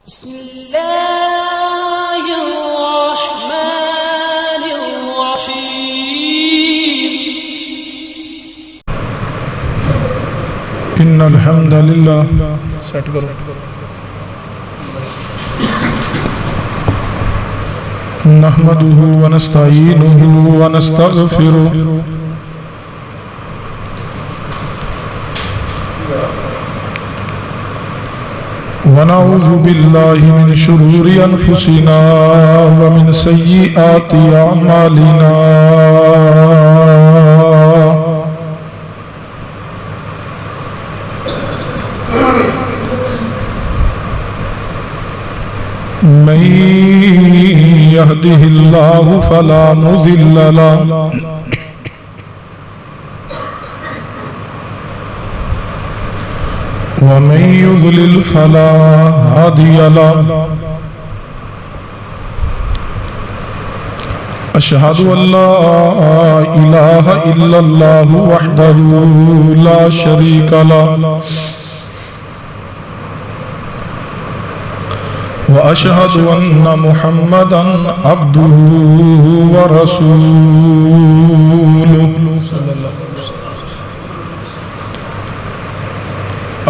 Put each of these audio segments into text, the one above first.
بسم الله الرحمن الرحيم إن الحمد لله نحمده ونستعينه ونستغفره ونعوذ بالله من شرور أنفسنا ومن سيئات أعمالنا من يهده الله فلا مضل له ومن يضلل فلا هادي له أشهد أن لا إله إلا الله وحده لا شريك له وأشهد أن محمدا عبده ورسوله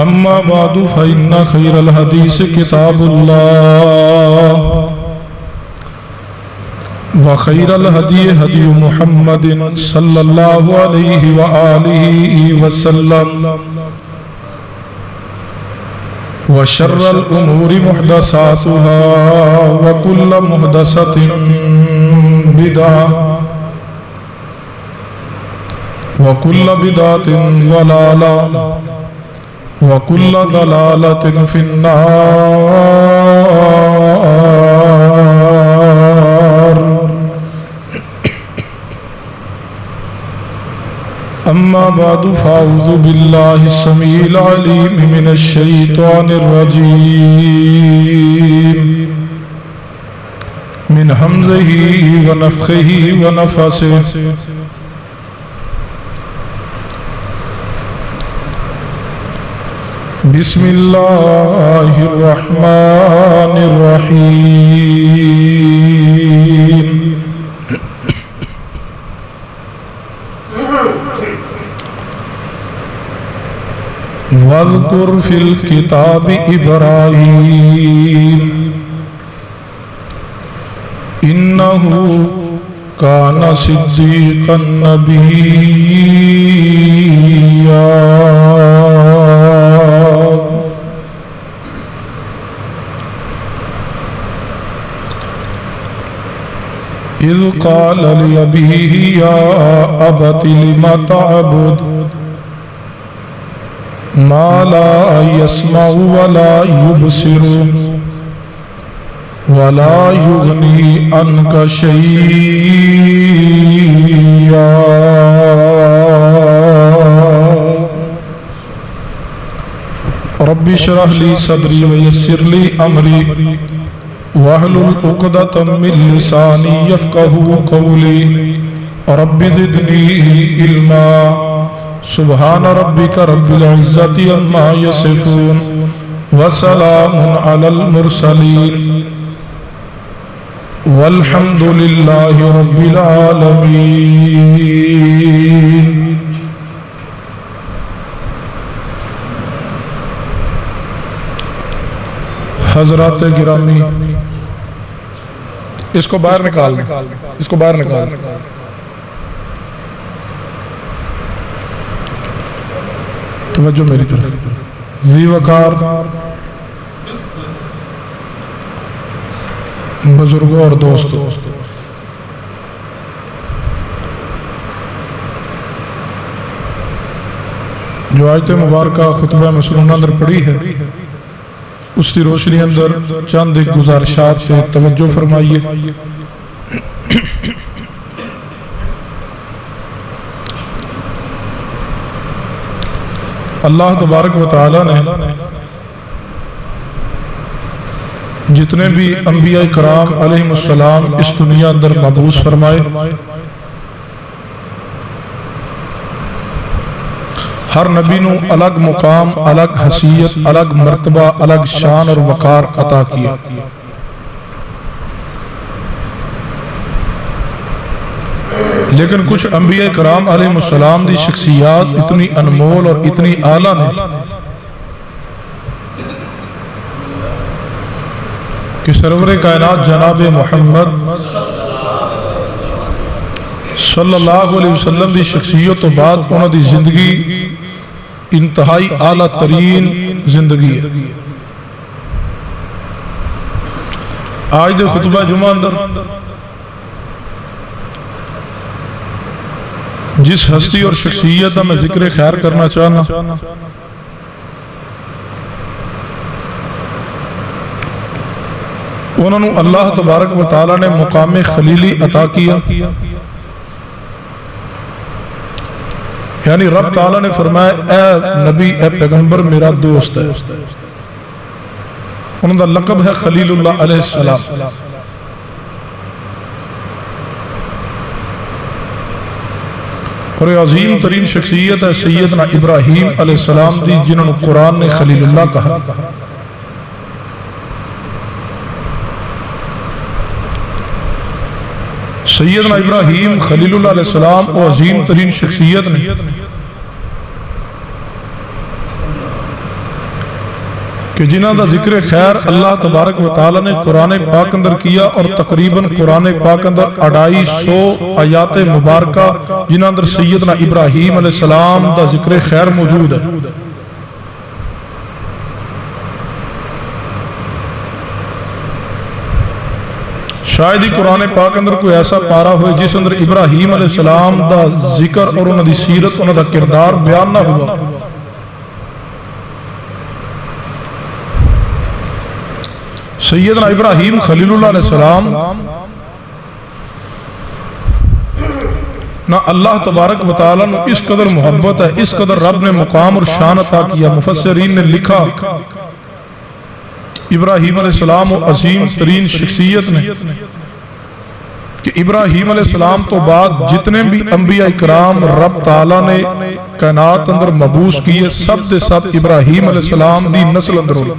أما بعد فإن خير الحديث كتاب الله وخير الهدي هدي محمد صلى الله عليه وآله وسلم وشر الأمور محدثاتها وكل محدثة بدعة وكل بدعة ضلالة وكل ضلالة في النار أما بعد فأعوذ بالله السميع العليم من الشيطان الرجيم من همزه ونفخه ونفثه بسم الله الرحمن الرحيم واذكر في الكتاب إبراهيم إنه كان صديقا نبيا إذ قال لأبيه يا أبت لم تعبد ما لا يسمع ولا يبصر ولا يغني عنك شيئا رب اشرح لي صدري ويسر لي أمري واحلل عقدة من لساني يفقهوا قولي رب زدني علما سبحان ربك رب العزة عما يصفون وسلام على المرسلين والحمد لله رب العالمين. حضرات گرامی، اس کو باہر نکال دیں، اس کو باہر نکال دیں. توجہ میری طرف. ذی وقار بزرگوں اور دوستوں، جو آیت مبارکہ خطبہ مسنونہ اندر پڑھی ہے، اس کی روشنی اندر چند ایک گزارشات سے توجہ فرمائیے. اللہ تبارک و تعالی نے جتنے بھی انبیاء کرام علیہ السلام اس دنیا اندر مبعوث فرمائے، ہر نبی نو الگ مقام، الگ حیثیت، الگ مرتبہ، الگ شان اور وقار عطا کیا۔ لیکن کچھ انبیاء کرام علیہ السلام دی شخصیات اتنی انمول اور اتنی اعلیٰ نے کہ سرور کائنات جناب محمد صلی اللہ علیہ وسلم دی شخصیت تو بعد انہوں دی زندگی انتہائی اعلیٰ ترین زندگی ہے۔ آج دے خطبہ جمعہ اندر جس ہستی اور شخصیت میں ذکر خیر کرنا چاہنا انہوں نے اللہ تبارک و تعالی نے مقام خلیلی عطا کیا، یعنی رب تعالی نے فرمایا اے نبی اے پیغمبر میرا دوست ہے۔ انہوں کا لقب ہے خلیل اللہ علیہ السلام۔ اور عظیم ترین شخصیت ہے سیدنا ابراہیم علیہ السلام دی، جنہوں نے قرآن نے خلیل اللہ کہا۔ سیدنا ابراہیم خلیل اللہ علیہ السلام وہ عظیم ترین شخصیت نے کہ جنہاں دا ذکر خیر اللہ تبارک و تعالی نے قرآن پاک اندر کیا، اور تقریباً قرآن پاک اندر 250 آیات مبارکہ جنہاں اندر سیدنا ابراہیم علیہ السلام دا ذکر خیر موجود ہے۔ شاید ہی قرآن پاک اندر کوئی ایسا پارا ہوئے جس اندر ابراہیم علیہ السلام دا ذکر اور انہوں دی سیرت، انہوں دا کردار بیان نہ ہوا۔ سیدنا ابراہیم خلیل اللہ علیہ السلام نہ اللہ تبارک و تعالیٰ نے اس قدر محبت ہے، اس قدر رب نے مقام اور شان عطا کیا۔ مفسرین نے لکھا ابراہیم علیہ السلام و عظیم ترین شخصیت نے کہ ابراہیم علیہ السلام تو بعد جتنے بھی انبیاء اکرام رب تعالیٰ نے کائنات اندر مبعوث کیے، سب دے سب ابراہیم علیہ السلام دی نسل اندر ہوئے۔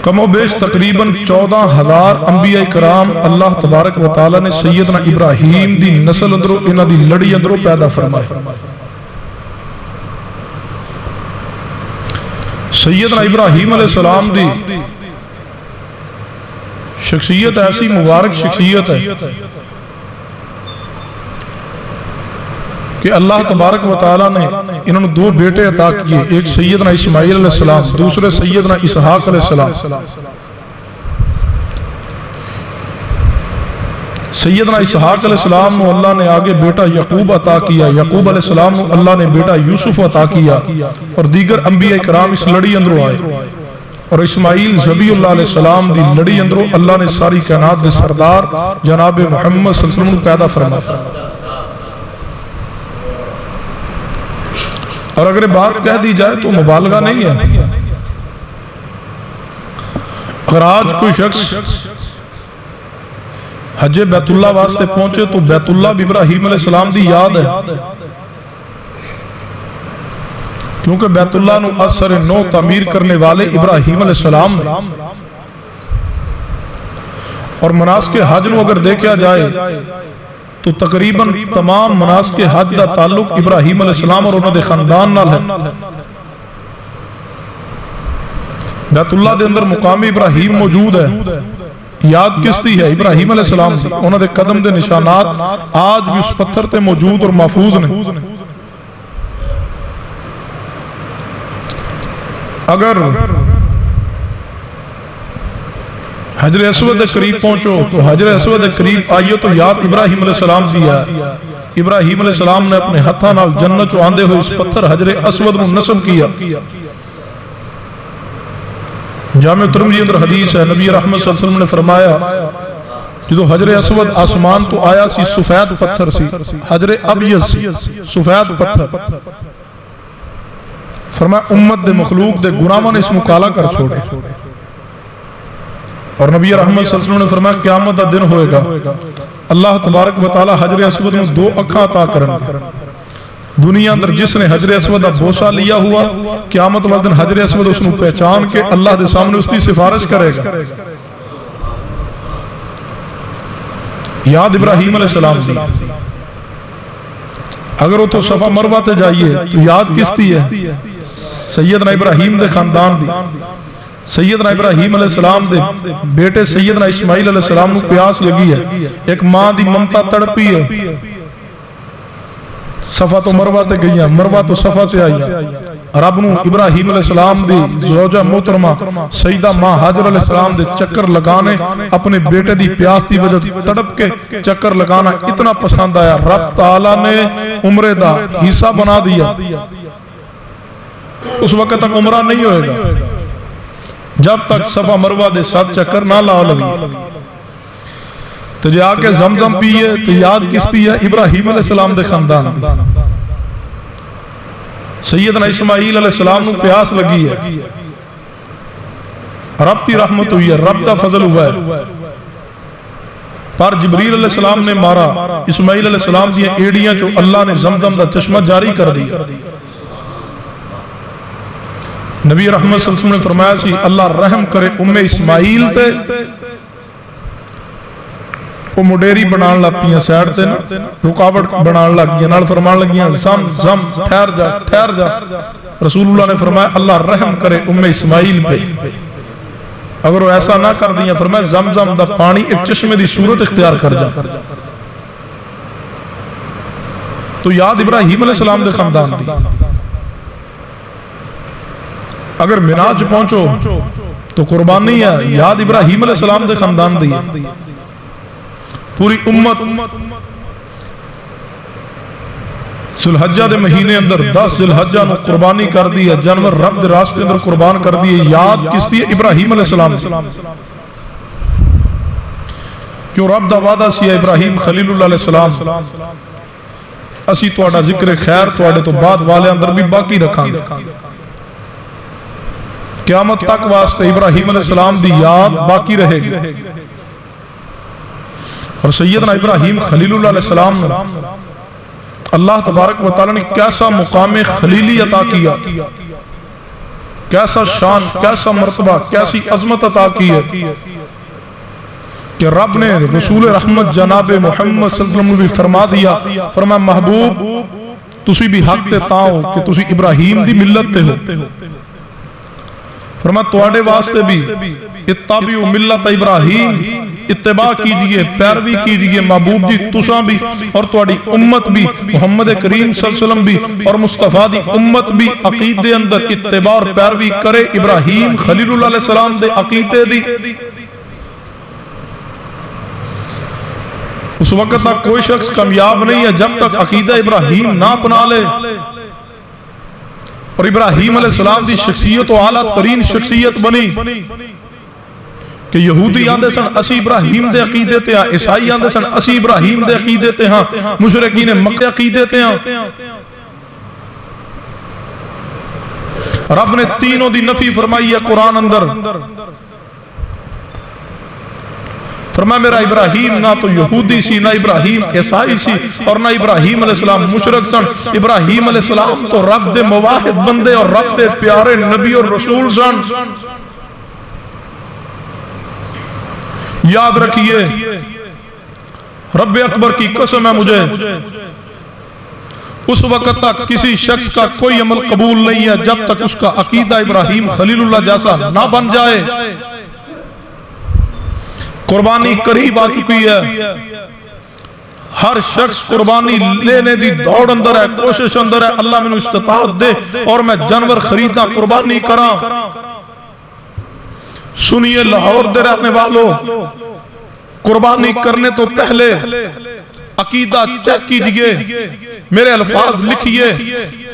کم و بیش تقریباً 14,000 انبیاء کرام اللہ تبارک و تعالی نے سیدنا ابراہیم دی نسل اندروں انہاں دی لڑی اندروں پیدا فرمائے۔ سیدنا ابراہیم علیہ السلام دی شخصیت ایسی مبارک شخصیت ہے کہ اللہ تبارک و تعالیٰ نے انہوں نے 2 بیٹے عطا کیے، ایک سیدنا اسماعیل علیہ السلام، دوسرے سیدنا اسحاق علیہ السلام۔ سیدنا اسحاق علیہ السلام نے اللہ نے آگے بیٹا یعقوب عطا کیا، یعقوب علیہ السلام نے اللہ نے بیٹا یوسف عطا کیا، اور دیگر انبیاء کرام اس لڑی اندروں آئے، اور اسماعیل ذبیح اللہ علیہ السلام دی لڑی اندروں اللہ نے ساری کائنات دے سردار جناب محمد صلی اللہ علیہ وسلم پیدا فرمایا۔ اور اگر بات کہہ دی جائے تو مبالغہ نہیں ہے۔ اگر آج کوئی شخص حج بیت اللہ واسطے پہنچے تو بیت اللہ بھی ابراہیم علیہ السلام دی یاد ہے، کیونکہ بیت اللہ نو اثر نو تعمیر کرنے والے ابراہیم علیہ السلام نے۔ اور مناسک حج نو اگر دیکھا جائے تو تقریباً تمام مناسک حج دا تعلق ابراہیم علیہ السلام اور انہوں دے خاندان نال ہے۔ بیت اللہ دے اندر مقام ابراہیم موجود ہے، یاد کس دی ہے؟ ابراہیم علیہ السلام دی۔ انہوں دے قدم دے نشانات آج بھی اس پتھر تے موجود اور محفوظ نے۔ اگر حجر اسود قریب پہنچو تو حجر اسود قریب آئیے تو یاد ابراہیم علیہ السلام دیا ہے۔ ابراہیم علیہ السلام نے اپنے ہتھاں نال جنت چوں آندے ہوئے اس پتھر حجر اسود نو نصب کیا۔ جامع ترمذی اندر حدیث ہے، نبی رحمت صلی اللہ علیہ وسلم نے فرمایا جدو حجر اسود آسمان تو آیا سی سفید پتھر سی، حجر ابیض سی سفید پتھر، فرمایا امت دے مخلوق دے گناہاں نے اس مکالا کر چھوڑے۔ اور نبی رحمت صلی اللہ علیہ وسلم نے فرمایا قیامت دا دن ہوئے گا اللہ تبارک و تعالی حجر اسود میں 2 اکھاں عطا کریں گے. دنیا اندر جس نے حجر اسود دا بوسہ لیا ہوا قیامت والے دن حجر اسود اس نے پہچان کے اللہ دے سامنے اس کی سفارش کرے گا. یاد ابراہیم علیہ السلام دی اگر وہ تو صفا مروہ تے جائیے تو یاد کس دی ہے؟ سیدنا ابراہیم دے خاندان دی. سیدنا ابراہیم علیہ السلام دے بیٹے سیدنا اسماعیل علیہ السلام کو پیاس لگی ہے. ایک ماں دی ممتا تڑپی ہے. صفا تو مروہ تے گئی ہے, مروہ تو صفا تے آئی ہے. رب نو ابراہیم علیہ السلام دی زوجہ محترمہ سیدہ ماں حاجر علیہ السلام دے چکر لگانے اپنے بیٹے دی پیاس دی وجہ تڑپ کے چکر لگانا اتنا پسند آیا. رب تعالیٰ نے عمرے دا حصہ بنا دیا. اس وقت تک عمرہ نہیں ہوئے گا جب تک صفا مروہ دے 7 چکر نہ لا لگی. تو جا کے زمزم پیئے تو یاد کس دی ہے؟ ابراہیم علیہ السلام دے خاندان دی. سیدنا اسماعیل علیہ السلام کو پیاس لگی ہے, رب کی رحمت ہوئی ہے, رب کا فضل ہوا ہے. پر جبریل علیہ السلام نے مارا اسماعیل علیہ السلام دی ایڑیاں جو اللہ نے زمزم دا چشمہ جاری کر دیا. نبی رحمت صلی اللہ علیہ وسلم نے فرمایا سی اللہ رحم کرے اسماعیل تے وہ مڈیری بنان لگ پیاں سیڈ تے رکاوٹ بنان لگ گیا نال فرمان لگیاں زم زم ٹھہر جا ٹھہر جا. رسول اللہ نے فرمایا اللہ رحم کرے اسماعیل پہ. اگر وہ ایسا نہ کر دیا فرمایا زمزم دا پانی ایک چشمے دی صورت اختیار کر جا. تو یاد ابراہیم علیہ السلام دے خاندان دی. اگر مناج پہنچو تو قربانی ہے یاد ابراہیم علیہ السلام دے خاندان دی. پوری امت ذوالحجہ دے مہینے اندر 10 ذوالحجہ نو قربانی کر دی ہے, جانور رب دے راستے اندر قربان کر دی ہے. یاد کس دی ہے؟ ابراہیم علیہ السلام دی. کیوں رب دا وعدہ سی ابراہیم خلیل اللہ علیہ السلام اسی تواڈا ذکر خیر تواڈے تو بعد والے اندر بھی باقی رکھاں گے. قیامت تک واسطے ابراہیم علیہ السلام دی یاد باقی رہے گی. اور سیدنا ابراہیم خلیل اللہ علیہ السلام اللہ تبارک و تعالی نے کیسا مقام خلیلی عطا کیا, کیسا شان, کیسا مرتبہ, کیسی عظمت عطا کی ہے کہ رب نے رسول رحمت جناب محمد صلی اللہ علیہ وسلم نے بھی فرما دیا, فرمایا محبوب تسی بھی حق تے تاؤ کہ تسی ابراہیم دی ملت تے ہو. فرمایا تواڈے واسطے بھی اتبعوا ملت ابراہیم, اتباع کیجئے, پیروی کیجئے محبوب جی تساں بھی اور تواڈی امت بھی, محمد کریم صلی اللہ علیہ وسلم بھی اور مصطفیٰ دی امت بھی عقیدے اندر اتباع اور پیروی کرے ابراہیم خلیل اللہ علیہ السلام دے عقیدے دی. اس وقت تک کوئی شخص کامیاب نہیں ہے جب تک عقیدہ ابراہیم نہ اپنا لے. اور ابراہیم علیہ السلام دی شخصیت و اعلیٰ ترین شخصیت بنی کہ یہودی آندے سن اسی ابراہیم دے عقیدے تے ہاں, عیسائی آندے سن اسی ابراہیم دے عقیدے تے ہاں, مشرکین مکہ عقیدے تے ہاں. رب نے تینوں دی نفی فرمائی ہے قرآن اندر. فرمایا میرا ابراہیم نہ تو یہودی سی, نہ ابراہیم عیسائی سی, اور نہ ابراہیم علیہ السلام مشرک سن. ابراہیم علیہ السلام تو رب دے مواحد بندے اور رب دے پیارے نبی اور رسول سن. یاد رکھیے رب اکبر کی قسم ہے مجھے اس وقت تک کسی شخص کا کوئی عمل قبول نہیں ہے جب تک اس کا عقیدہ ابراہیم خلیل اللہ جیسا نہ بن جائے. قربانی قریب آ چکی ہے, ہر شخص قربانی لینے دی دوڑ اندر ہے, کوشش اندر ہے اللہ میں استطاعت دے اور میں جانور خریدنا قربانی کراں. سنیے لاہور دے رہنے والوں, قربانی کرنے تو پہلے عقیدہ چیک کیجئے، میرے الفاظ لکھئے،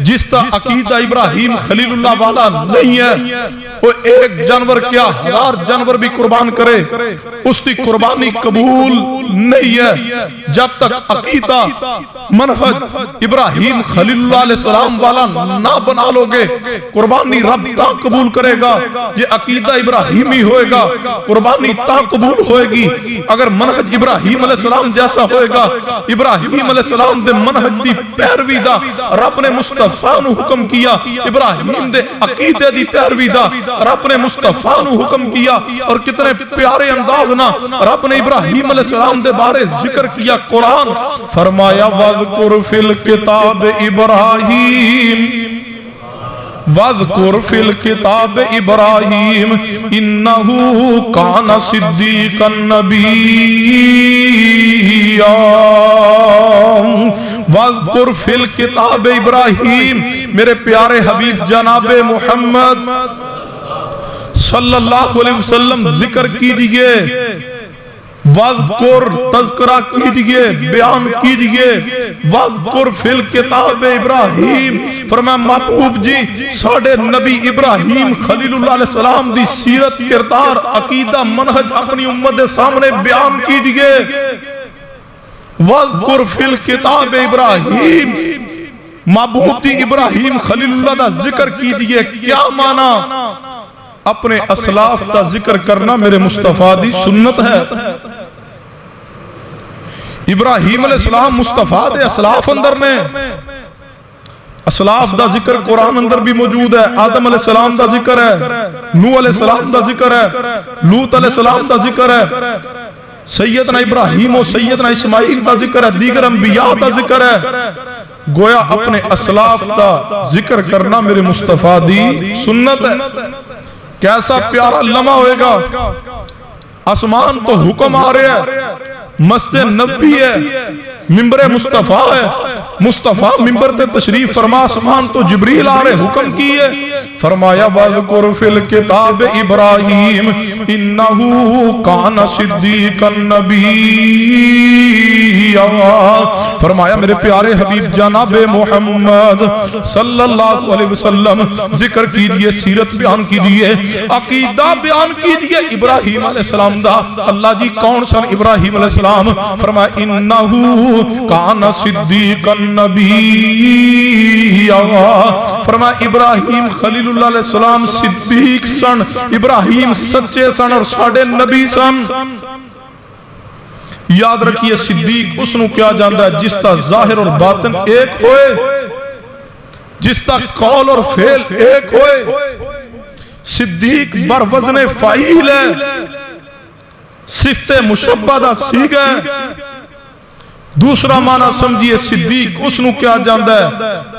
جس تا عقیدہ ابراہیم خلیل اللہ والا نہیں ہے، وہ ایک جانور کیا 1000 جانور بھی قربان کرے اس کی قربانی قبول نہیں ہے۔ جب تک عقیدہ منہج ابراہیم خلیل اللہ علیہ السلام والا نہ بنا لو گے، قربانی رب تا قبول کرے گا۔ یہ عقیدہ ابراہیمی ہوئے گا، قربانی تا قبول ہوئے گی اگر منہج ابراہیم علیہ السلام جیسا ہوئے گا۔ ابراہیم علیہ السلام دے منہج دی پیروی دا رب نے مصطفیٰ نو حکم کیا، ابراہیم دے عقیدے دی پیروی دا رب نے مصطفیٰ نو حکم کیا۔ اور کتنے پیارے انداز نا رب نے ابراہیم علیہ السلام دے بارے ذکر کیا۔ قرآن فرمایا وَاذْكُرْ فِي الْكِتَابِ إِبْرَاهِيمَ وَاذْكُرْ فِي الْكِتَابِ إِبْرَاهِيمَ إِنَّهُ كَانَ صِدِّيقًا نَبِيًّا۔ وَاذْكُرْ فِي الْكِتَابِ إِبْرَاهِيمَ، میرے پیارے حبیب جناب محمد صلی اللہ علیہ وسلم ذکر کیجئے، وَاذْكُرْ تذکرہ کیجئے، بیان کیجئے۔ وَاذْكُرْ فِي الْكِتَابِ إِبْرَاهِيمَ، فرمایا محبوب جی ساڑھے نبی ابراہیم خلیل اللہ علیہ السلام دی سیرت، کردار، عقیدہ، منہج اپنی امت سامنے بیان کیجئے۔ وَاذْكُرْ فِي الْكِتَابِ إِبْرَاهِيمَ، محبوب جی ابراہیم خلیل اللہ دا ذکر کیجئے۔ کیا معنی؟ اپنے اسلاف کا ذکر کرنا میرے مصطفیٰ دی سنت ہے۔ ابراہیم علیہ السلام مصطفیٰ دے اسلاف اندر نے، اسلاف دا ذکر قرآن اندر بھی موجود ہے۔ آدم علیہ السلام دا ذکر ہے، نوح علیہ السلام دا ذکر ہے، لوط علیہ السلام دا ذکر ہے، سیدنا ابراہیم و سیدنا اسماعیل دا ذکر ہے، دیگر انبیاء دا ذکر ہے۔ گویا اپنے اسلاف دا ذکر کرنا میرے مصطفیٰ دی سنت ہے۔ کیسا پیارا لمحہ ہوئے گا، آسمان تو حکم آ رہے ہیں، مسجد نبی ہے، ممبر مصطفیٰ ہے، مصطفیٰ ممبر تے تشریف فرما، آسمان تو جبریل آ رہے حکم کیے، فرمایا وَاذْكُرْ فِي الْكِتَابِ إِبْرَاهِيمَ إِنَّهُ كَانَ صِدِّيقًا نَبِيًّا۔ فرمایا میرے پیارے حبیب جناب محمد صلی اللہ علیہ وسلم ذکر کیجئے، سیرت بیان کیجئے، عقیدہ بیان کیجئے ابراہیم علیہ السلام دا۔ اللہ جی کون سن ابراہیم علیہ السلام؟ فرمایا انہو کان صدیقا نبیّا، فرمایا ابراہیم خلیل اللہ علیہ السلام صدیق سن، ابراہیم سچے سن اور ساڑھے نبی سن۔ یاد رکھیے صدیق اس نو کیا جاندہ ہے جس تا ظاہر اور باطن ایک ہوئے، جس تا قول اور فعل ایک ہوئے۔ صدیق بر وزن فائل ہے، صفت مشبہ سیغ ہے۔ دوسرا معنی سمجھئے صدیق اس نو کیا جاندہ ہے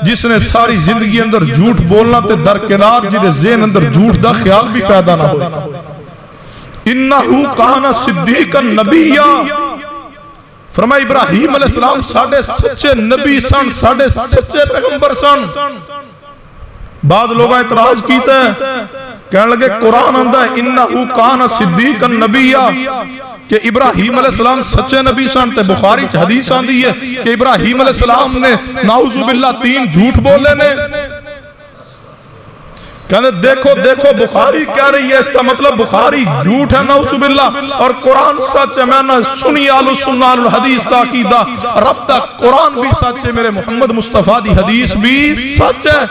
جس نے ساری زندگی اندر جھوٹ بولنا تے درکنار جدے ذہن اندر جھوٹ دا خیال بھی پیدا نہ ہوئے۔ انہو کانا صدیقا نبیّا، فرمایا ابراہیم علیہ السلام ساڑھے سچے نبی سن، ساڑھے سچے پیغمبر سن۔ بعض لوگ اعتراض کیتے ہیں، کہنے لگے قرآن اندہ ہے انہو کانا صدیقا نبیّا کہ ابراہیم علیہ السلام سچے نبی سن، تے بخاری حدیث آندھی ہے کہ ابراہیم علیہ السلام نے نعوذ باللہ 3 جھوٹ بولے نے۔ کہنے دیکھو دیکھو بخاری کہہ رہی ہے، اس کا مطلب بخاری جھوٹ ہے نعوذ باللہ اور قرآن سچ ہے۔ میں نے سنی آل سنہ الحدیث تاقیدہ، رب تک قرآن بھی سچ ہے، میرے محمد مصطفیٰ دی حدیث بھی سچ ہے۔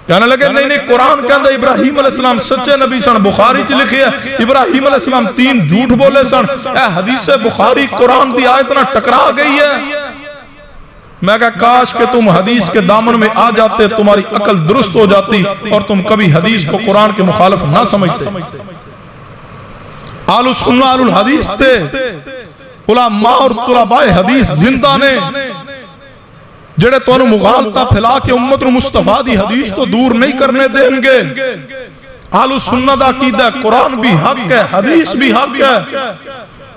کہنے لگے نہیں نہیں قرآن کہندہ ابراہیم علیہ السلام سچے نبی سن، بخاری چ لکھے ہے ابراہیم علیہ السلام 3 جھوٹ بولے سن۔ اے حدیث بخاری قرآن دی آیت نہ ٹکرا گئی ہے۔ میں کہا کاش کہ تم حدیث کے دامن میں آ جاتے، تمہاری عقل درست ہو جاتی اور تم کبھی حدیث کو قرآن کے مخالف نہ سمجھتے۔ آل سنہ آل الحدیث تھے، علماء اور طلباء حدیث زندہ نے جڑے تو انہوں مغالطہ پھیلا کے امت رو مصطفیٰ دی حدیث تو دور نہیں کرنے دیں گے۔ آل سنہ دا عقیدہ قرآن بھی حق ہے، حدیث بھی حق ہے۔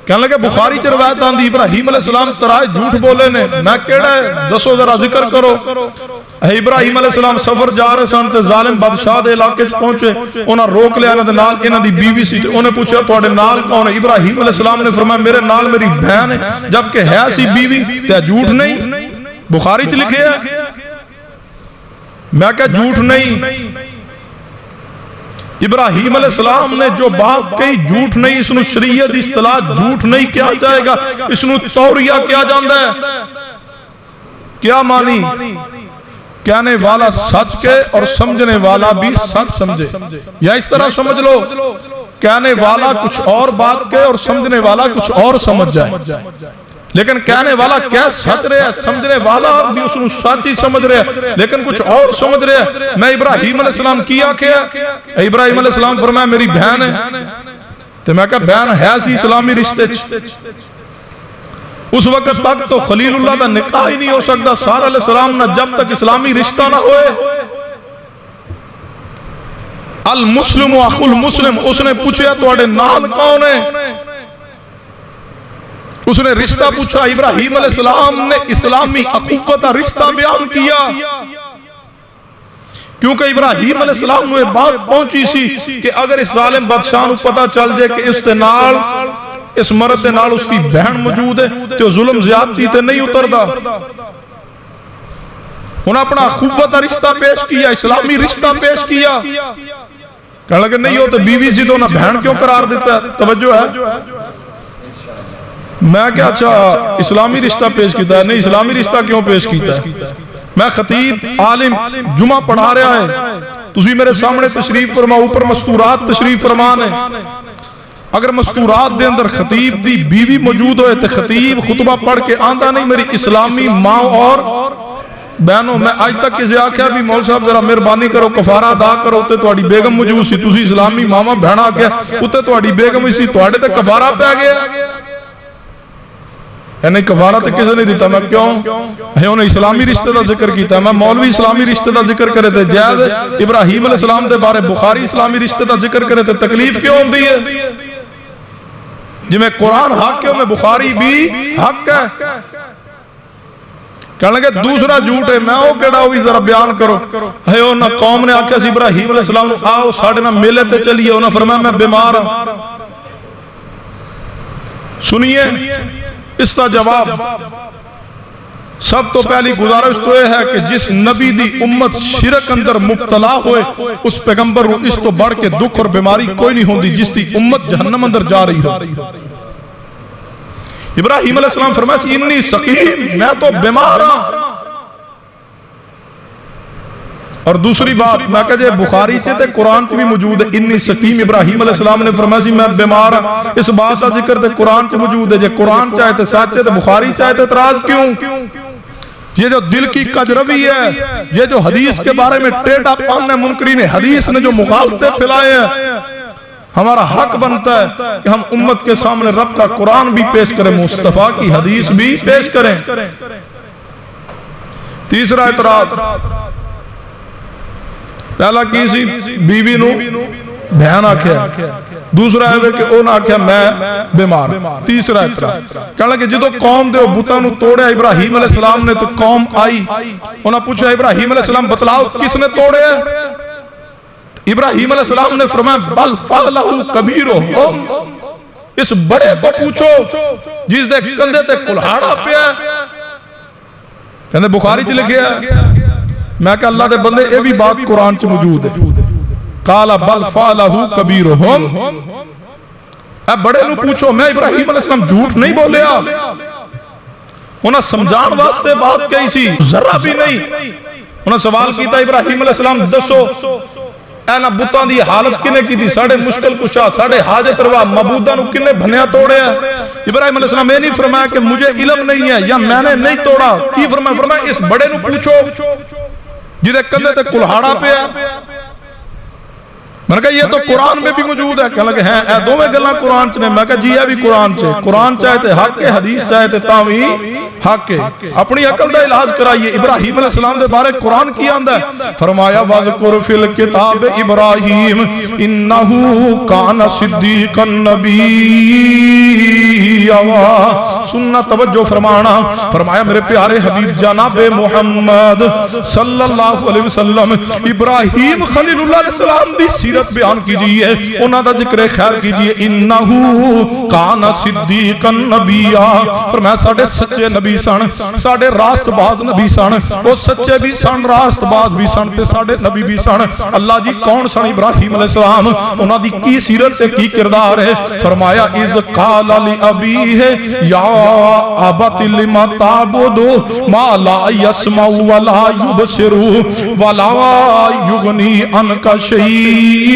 کہنے لگے بخاری چ روایت آندی ابراہیم علیہ السلام ترائے جھوٹ بولے نے، میں کیڑا ہے دسو ذرا ذکر کرو۔ ابراہیم علیہ السلام سفر جا رہے سن تے ظالم بادشاہ دے علاقے پہنچے، انہاں روک لیا، انہاں دے نال انہاں دی بیوی سی، انہیں پوچھا تواڈے نال کون ہے؟ ابراہیم علیہ السلام نے فرمایا میرے نال میری بہن ہے، جبکہ ہے سی بیوی تے جھوٹ نہیں، بخاری چ لکھے ہے۔ میں کہا جھوٹ نہیں، ابراہیم علیہ السلام نے جو بات کہی جھوٹ نہیں، اس نو شریعت اصطلاح جھوٹ نہیں کیا جائے گا، اس نو توریہ کیا جاندہ ہے۔ کیا مانی؟ کہنے والا سچ کے اور سمجھنے والا بھی سچ سمجھے، یا اس طرح سمجھ لو کہنے والا کچھ اور بات کے اور سمجھنے والا کچھ اور سمجھ جائے، لیکن کہنے والا کیا سچ رہے ہیں، سمجھنے والا بھی اس نے سچ ہی سمجھ رہے ہیں لیکن کچھ اور سمجھ رہے ہیں۔ میں ابراہیم علیہ السلام کیا ابراہیم علیہ السلام فرمایا میری بہن ہے، تو میں کہا بہن ہے سی اسلامی رشتے۔ اس وقت تک تو خلیل اللہ دا نکاح ہی نہیں ہو سکتا، سارہ علیہ السلام نہ، جب تک اسلامی رشتہ نہ ہوئے۔ المسلم و اخو المسلم، اس نے پوچھا تواڈے نال کون ہے؟ اس نے رشتہ پوچھا، ابراہیم علیہ السلام نے اسلامی اخوت کا رشتہ بیان کیا، کیونکہ ابراہیم علیہ السلام نے بات پہنچی سی کہ اگر اس ظالم بادشاہ کو پتہ چل جائے کہ اس نال، اس مرد دے نال اس کی بہن موجود ہے تو ظلم زیادتی تے نہیں اتردا۔ انہوں اپنا اخوت کا رشتہ پیش کیا، اسلامی رشتہ پیش کیا۔ کہنے لگے نہیں ہو تو بیوی سی تو انہوں بہن کیوں قرار دیتا ہے؟ توجہ ہے؟ میں کہا اچھا اسلامی رشتہ پیش کیتا ہے، نہیں اسلامی رشتہ کیوں پیش کیتا ہے؟ میں خطیب عالم جمعہ پڑھا رہا ہے، تسی میرے سامنے تشریف فرما، اوپر مستورات تشریف فرمان ہے، اگر مستورات دے اندر خطیب دی بیوی موجود ہوئے تو خطیب خطبہ پڑھ کے آندہ نہیں میری اسلامی ماں اور بہنوں، میں آج تک کسی آکھیا بھی مول صاحب ذرا مہربانی کرو کفارہ ادا کرو تے تواڈی بیگم موجود سی، تسی اسلامی ماما بہنا آکھیا اتے تواڈی بیگم سی، تواڈے تے کفارہ پہ گیا یعنی کفارہ تے کسے نہیں دیتا؟ میں کیوں؟ انہوں نے اسلامی رشتہ دا ذکر کیتا ہے، میں مولوی اسلامی رشتہ دا ذکر کرے تھے جائز، ابراہیم علیہ السلام دے بارے بخاری اسلامی رشتہ دا ذکر کرے تھے، تکلیف کیوں ہوندی ہے؟ جی میں قرآن حق ہے میں بخاری بھی حق ہے۔ کہنے لگے دوسرا جھوٹ ہے، میں وہ کہڑا ہوئی ذرا بیان کرو۔ ہے انہاں قوم نے آکھیا سی ابراہیم علیہ السلام آؤ ساڑھے نہ میلے تے چلیے، انہاں فرمایا میں بیمار ہوں۔ سنیے اس کا جواب، سب تو پہلی گزارش تو یہ ہے کہ جس نبی دی امت شرک اندر مبتلا ہوئے اس پیغمبر اس تو بڑھ کے دکھ اور بیماری کوئی نہیں ہوندی جس دی امت جہنم اندر جا رہی ہو۔ ابراہیم علیہ السلام فرمایا انی سقیم، میں تو بیمار ہوں۔ اور دوسری بات میں کہا جائے بخاری چاہتے قرآن چاہتے بھی موجود ہے، انی سقیم ابراہیم علیہ السلام نے فرمایا میں بیمار ہوں، اس بات کا ذکر تے قرآن چاہتے موجود ہے، جے قرآن چاہتے ساتھ تے بخاری چاہتے اعتراض کیوں؟ یہ جو دل کی کجروی ہے، یہ جو حدیث کے بارے میں ٹیڑھا پن ہے، منکرین حدیث نے جو مخالفتیں پھیلائے ہیں، ہمارا حق بنتا ہے کہ ہم امت کے سامنے رب کا قرآن بھی پیش کریں، مصطفیٰ کی حدیث بھی پیش کریں۔ تیسرا اعتراض، پہلا کیسی بیوی نو بہن آکھیا، دوسرا ہے کہ اونا آکھیا میں بیمار۔ تیسرا اعتراض کہنا کہ جدو قوم دے بتاں نو توڑے ابراہیم علیہ السلام نے تو قوم آئی، انہاں پوچھا ابراہیم علیہ السلام بتلاؤ کس نے توڑے ہیں؟ ابراہیم علیہ السلام نے فرمایا بل فعلہ کبیرہم، اس بڑے کو پوچھو جس دے کندھے تے کلہاڑا پیا ہے۔ کہنے بخاری چ لکھیا ہے، میں کہا اللہ دے بندے یہ بھی بات قرآن چ موجود ہے، قال بل فعلہ کبیرہم، اے بڑے نو پوچھو، میں ابراہیم علیہ السلام جھوٹ نہیں بولیا، انہاں سمجھان واسطے بات کہی سی، ذرہ بھی نہیں۔ انہاں سوال کیتا ابراہیم علیہ السلام دسو اینا بتان دی حالت کنے کی تھی، ساڑھے مشکل کشا، ساڑھے حاجت روا، مبودہ نو کنے بھنیا توڑے ہیں؟ ابراہیم علیہ السلام میں نہیں فرمایا کہ مجھے علم نہیں ہے یا میں نے نہیں توڑا، کی فرمایا اس بڑے نو پوچھو جدے کندھے تے کلہاڑا پہ ہے۔ میں نے کہا یہ تو قرآن میں بھی موجود ہے، کہنے لگے ہیں اے دو میں گلہ قرآن چنے، میں کہا جی یہ بھی قرآن چے، قرآن چاہتے حق کے، حدیث چاہتے تاوی حق کے، اپنی عقل دا علاج کرائیے۔ ابراہیم علیہ السلام دے بارے قرآن کی آندہ ہے، فرمایا وَذْكُرْ فِي الْكِتَابِ ابراہیم اِنَّهُ كَانَ صِدِّيقًا نَبِيًّا۔ سننا توجہ فرمانا، فرمایا میرے پیارے حبیب جناب محمد صلی اللہ علیہ وسلم ابراہیم خلیل اللہ علیہ السلام دی سیرت بیان کیجئے، انہاں دا ذکر خیر کیجئے۔ انہو کان صدیقا نبیا، فرمایا ساڑھے سچے نبی سن، ساڑھے راست باز نبی سن، وہ سچے بھی سن، راست باز بھی سن، تے ساڑھے نبی بھی سن۔ اللہ جی کون سن ابراہیم علیہ السلام، انہاں دی کی سیرت سے کی کردار ہے؟ فرمایا اذ قال لابیہ یا ابت لما تعبد ما لا يسمع ولا يبصر ولا يغني عنك شيئا۔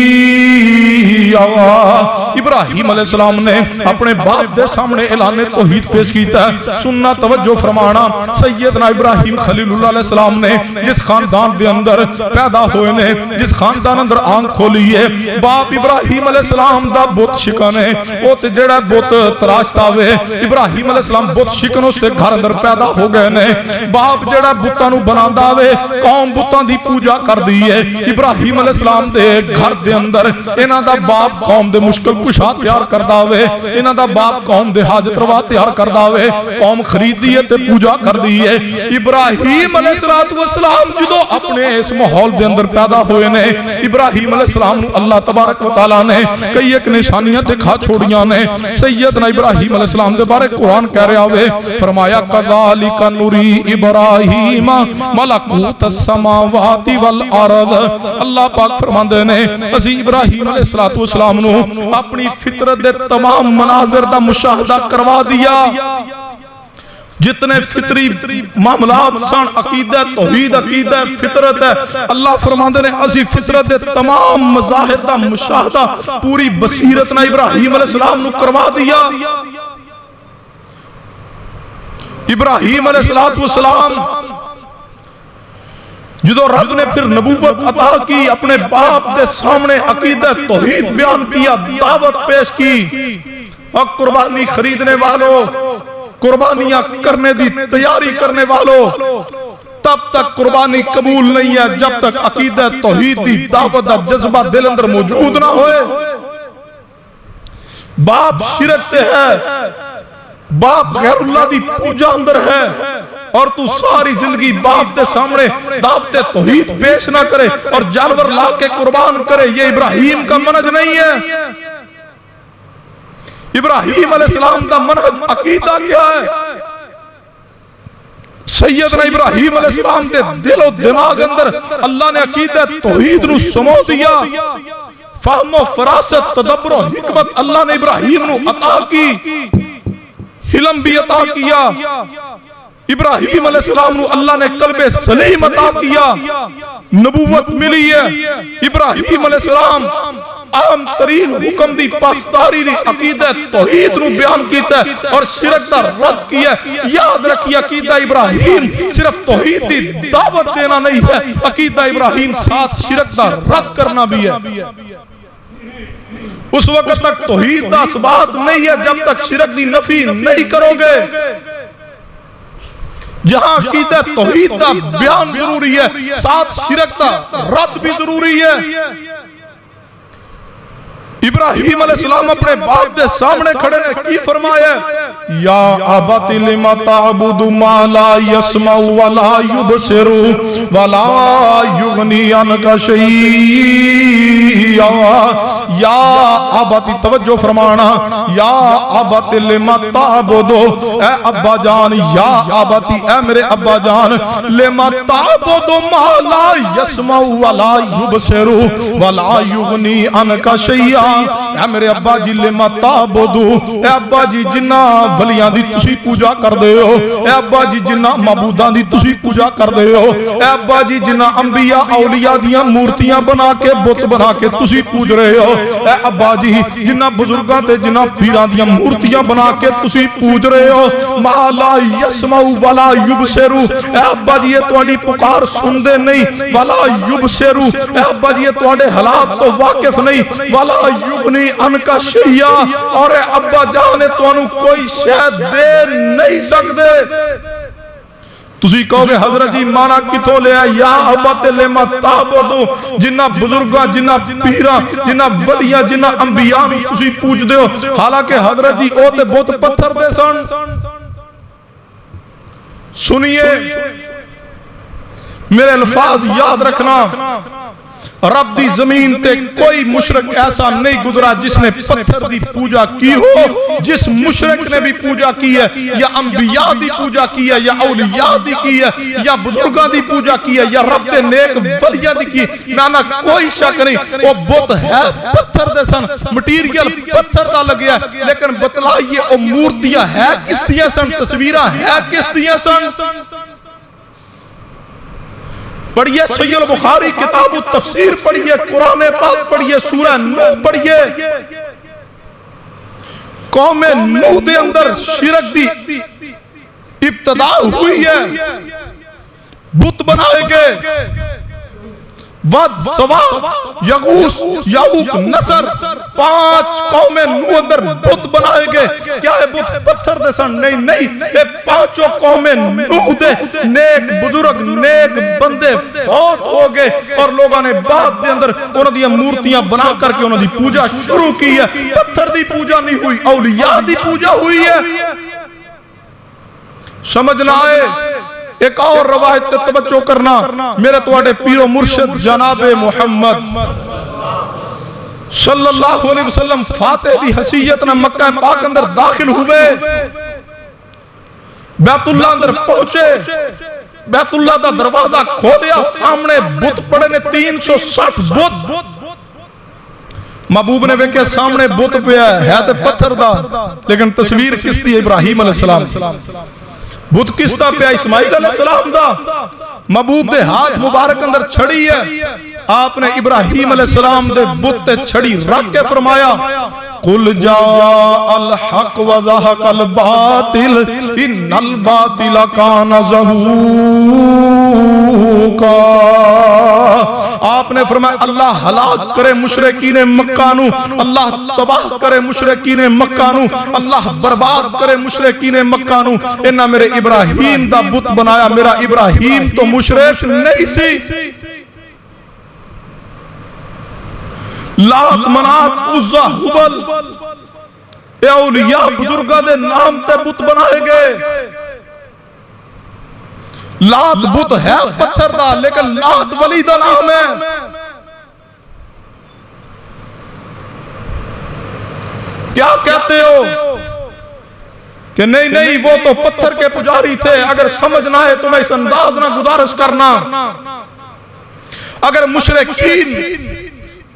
ابراہیم علیہ السلام نے اپنے باپ دے سامنے اعلان توحید پیش کیتا ہے۔ سننا توجہ فرمانا، سیدنا ابراہیم خلیل اللہ علیہ السلام نے جس خاندان دے اندر پیدا ہوئے نے، جس خاندان اندر آنکھ کھولی ہے، باپ ابراہیم علیہ السلام دا بت شکن ہے، وہ تے جڑا بت تراشتا ہوئے، ابراہیم علیہ السلام بت شکن اس تے گھر اندر پیدا ہو گئے نے۔ باپ جڑا بتاں نو بناندا ہوئے، قوم بتاں دی پوجا کر دی ہے۔ ابراہیم علیہ السلام دے گھر دے اندر انہاں دا باپ قوم دے مشکل کشا تیار کردا ہوئے، انہاں دا باپ قوم دے حاجت روا تیار کردا ہوئے، قوم خریدی ہے تے پوجا کر دی ہے۔ ابراہیم علیہ السلام جدو اپنے اس ماحول دے اندر پیدا ہوئے نے، ابراہیم علیہ السلام اللہ تبارک و تعالیٰ نے کئی ایک نشانیاں دکھا چھوڑیاں نے۔ سیدنا ابراہیم علیہ السلام دے بارے قرآن کہہ رہا ہوئے، فرمایا کذالک نری ابراہیم ملکوت السماوات والارض۔ اللہ پاک فرماندے نے اسی ابراہیم علیہ السلام نو اپنی فطرت دے تمام مناظر دا مشاہدہ کروا دیا، جتنے فطری معاملات سن، عقیدہ توحید، عقیدہ فطرت ہے، اللہ فرماندے نے اسی فطرت دے تمام مظاہر دا مشاہدہ پوری بصیرت نہ ابراہیم علیہ السلام نو کروا دیا۔ ابراہیم علیہ السلام جدو رب نے پھر نبوت عطا کی، اپنے باپ دے سامنے عقیدہ توحید بیان کیا، دعوت پیش کی، اور قربانی خریدنے والوں، قربانیاں کرنے دی تیاری کرنے والوں، تب تک قربانی قبول نہیں ہے جب تک عقیدہ توحید دی دعوت دا جذبہ دل اندر موجود نہ ہوئے۔ باپ شرک تے ہے، باپ غیر اللہ دی پوجا اندر ہے، اور تو ساری زندگی باپ دے سامنے دعوت توحید پیش نہ کرے اور جانور لا کے قربان کرے، یہ ابراہیم کا منہج نہیں ہے۔ ابراہیم علیہ السلام دا منہج عقیدہ کیا ہے؟ سیدنا ابراہیم علیہ السلام دے دل و دماغ اندر اللہ نے عقیدہ توحید نو سمو دیا، فہم و فراست، تدبر و حکمت اللہ نے ابراہیم نو عطا کی، علم بھی عطا کیا۔ ابراہیم علیہ السلام نو اللہ نے قلب سلیم عطا کیا، نبوت ملی ہے۔ ابراہیم علیہ السلام عام ترین حکم دی پاسداری لی عقیدہ توحید نو بیان کیتا ہے اور شرک دا رد کیا ہے۔ یاد رکھیے عقیدہ ابراہیم صرف توحید دی دعوت دینا نہیں ہے، عقیدہ ابراہیم ساتھ شرک دا رد کرنا بھی ہے۔ اس وقت تک توحید دا ثبات نہیں ہے جب تک شرک دی نفی نہیں کرو گے۔ جہاں عقیدہ توحید دا بیان ضروری ہے، ساتھ شرک دا رد بھی ضروری ہے۔ ابراہیم علیہ السلام اپنے باپ دے سامنے کھڑے نے کی فرمایا؟ یا ابت لم تعبد ما لا يسمع ولا يبصر ولا يغني عنك شيئا۔ یا ابت، توجہ فرمانا، یا ابت لم تعبد، اے ابا جان، یا ابتی، اے میرے ابا جان، لم تعبد ما لا يسمع ولا يبصر ولا يغني عنك شيئا۔ اے میرے ابا جی لما تعبدو، اے ابا جی جنہ ولیاں دی تسی پوجا کر دے ہو، اے ابا جی جنہ معبوداں دی تسی پوجا کر دے ہو، اے ابا جی جنہ انبیاء اولیاء دیاں مورتیاں بنا کے بت بنا کے تسی پوج رہے ہو، اے ابا جی جنہ بزرگاں تے جنہ پیراں دیاں مورتیاں بنا کے تسی پوج رہے ہو، ما لا یسمع ولا یبصر، اے ابا جی یہ تواڈی پکار سن دے نہیں، ولا یبصر، اے ابا جی یہ تواڈے حالات تو واقف نہیں، ولا یغنی عنک شیئا، اور اے ابا جان تانوں کوئی شے دے نہیں سکدے۔ تسی کہو گے حضرت جی مانا کتھوں لے آئے، یا ابت لما تعبدو، جنہ بزرگاں جنہ پیراں جنہ ولیاں جنہ انبیاء تسی پوچھ دے ہو، حالانکہ حضرت جی او تے بہت پتھر دے سن۔ سنیے میرے الفاظ یاد رکھنا، رب دی زمین تے کوئی مشرک ایسا نہیں گزرا جس نے پتھر دی پوجا کی ہو۔ جس مشرک نے بھی پوجا کی ہے، یا انبیاء دی پوجا کی ہے، یا اولیاء دی کی ہے، یا بزرگاں دی پوجا کی ہے، یا رب دے نیک ولیاں دی کی ہے، مانا کوئی شک نہیں وہ بت ہے پتھر دے سن، مٹیریل پتھر دا لگیا ہے، لیکن بتلائیے وہ مورتیاں ہے کس دیاں سن، تصویرہ ہے کس دیاں سن۔ پڑھئے صحیح البخاری کتاب التفسیر پڑھئے، قرآن پاک پڑھئے، سورہ نوح پڑھئے۔ قوم نوح دے اندر شرک دی ابتدا ہوئی ہے، بت بنائے گئے، ود سوا یغوث یعوق نصر، 5 قوم نوح اندر بت بنائے گئے۔ کیا ہے بت پتھر دے سن؟ نہیں، یہ 5 قوم نوح دے نیک بزرگ نیک بندے فوت ہو گئے، اور لوگوں نے بعد دے اندر انہوں دی مورتیاں بنا کر کے انہوں دی پوجا شروع کی ہے۔ پتھر دی پوجا نہیں ہوئی، اولیاء دی پوجا ہوئی ہے۔ سمجھنا ہے ایک اور روایت تے توجہ کرنا، میرے تواڈے پیر و مرشد جناب محمد صلی اللہ علیہ وسلم فاتح دی حیثیت نہ مکہ پاک اندر داخل ہوئے، بیت اللہ اندر پہنچے، بیت اللہ دا دروازہ کھولیا، سامنے بت پڑے نے 360 بت۔ محبوب نے ویکھے سامنے بت پیا ہے تے پتھر دا، لیکن تصویر کس دی؟ ابراہیم علیہ السلام۔ بت کس دا پیا؟ اسماعیل علیہ السلام دا۔ محبوب دے ہاتھ مبارک اندر چھڑی ہے، آپ نے ابراہیم علیہ السلام دے بت تے چھڑی رکھ کے فرمایا قل جاء الحق وزهق الباطل ان الباطل كان زهوقا۔ آپ نے فرمایا اللہ ہلاک کرے مشرکین مکہ نو، اللہ تباہ کرے مشرکین مکہ نو، اللہ برباد کرے مشرکین مکہ نو۔ انہاں میرے ابراہیم دا بت بنایا، میرا ابراہیم تو مشرک نہیں سی۔ لات منات عزا حبل اے اولیاء بزرگاں دے نام تے بت بنائے گئے۔ لات بت ہے پتھر دا، لیکن لات ولی دا نام ہے۔ کیا کہتے ہو کہ نہیں وہ تو پتھر کے پجاری تھے؟ اگر سمجھنا ہے تو میں اس انداز نہ گزارش کرنا، اگر مشرکین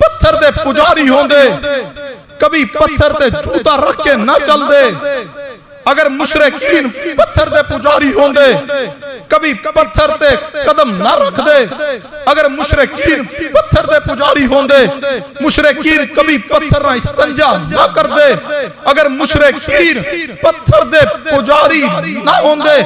پتھر دے پجاری ہوں دے کبھی پتھر تے جوتا رکھ کے نہ چل دے، اگر مشرکین پتھر دے پجاری ہوں دے کبھی پتھر تے قدم نہ رکھ دے، اگر مشرکین پتھر دے پجاری ہوں دے مشرکین کبھی پتھر نہ استنجا نہ کر دے، اگر مشرکین پتھر دے پجاری نہ ہوں دے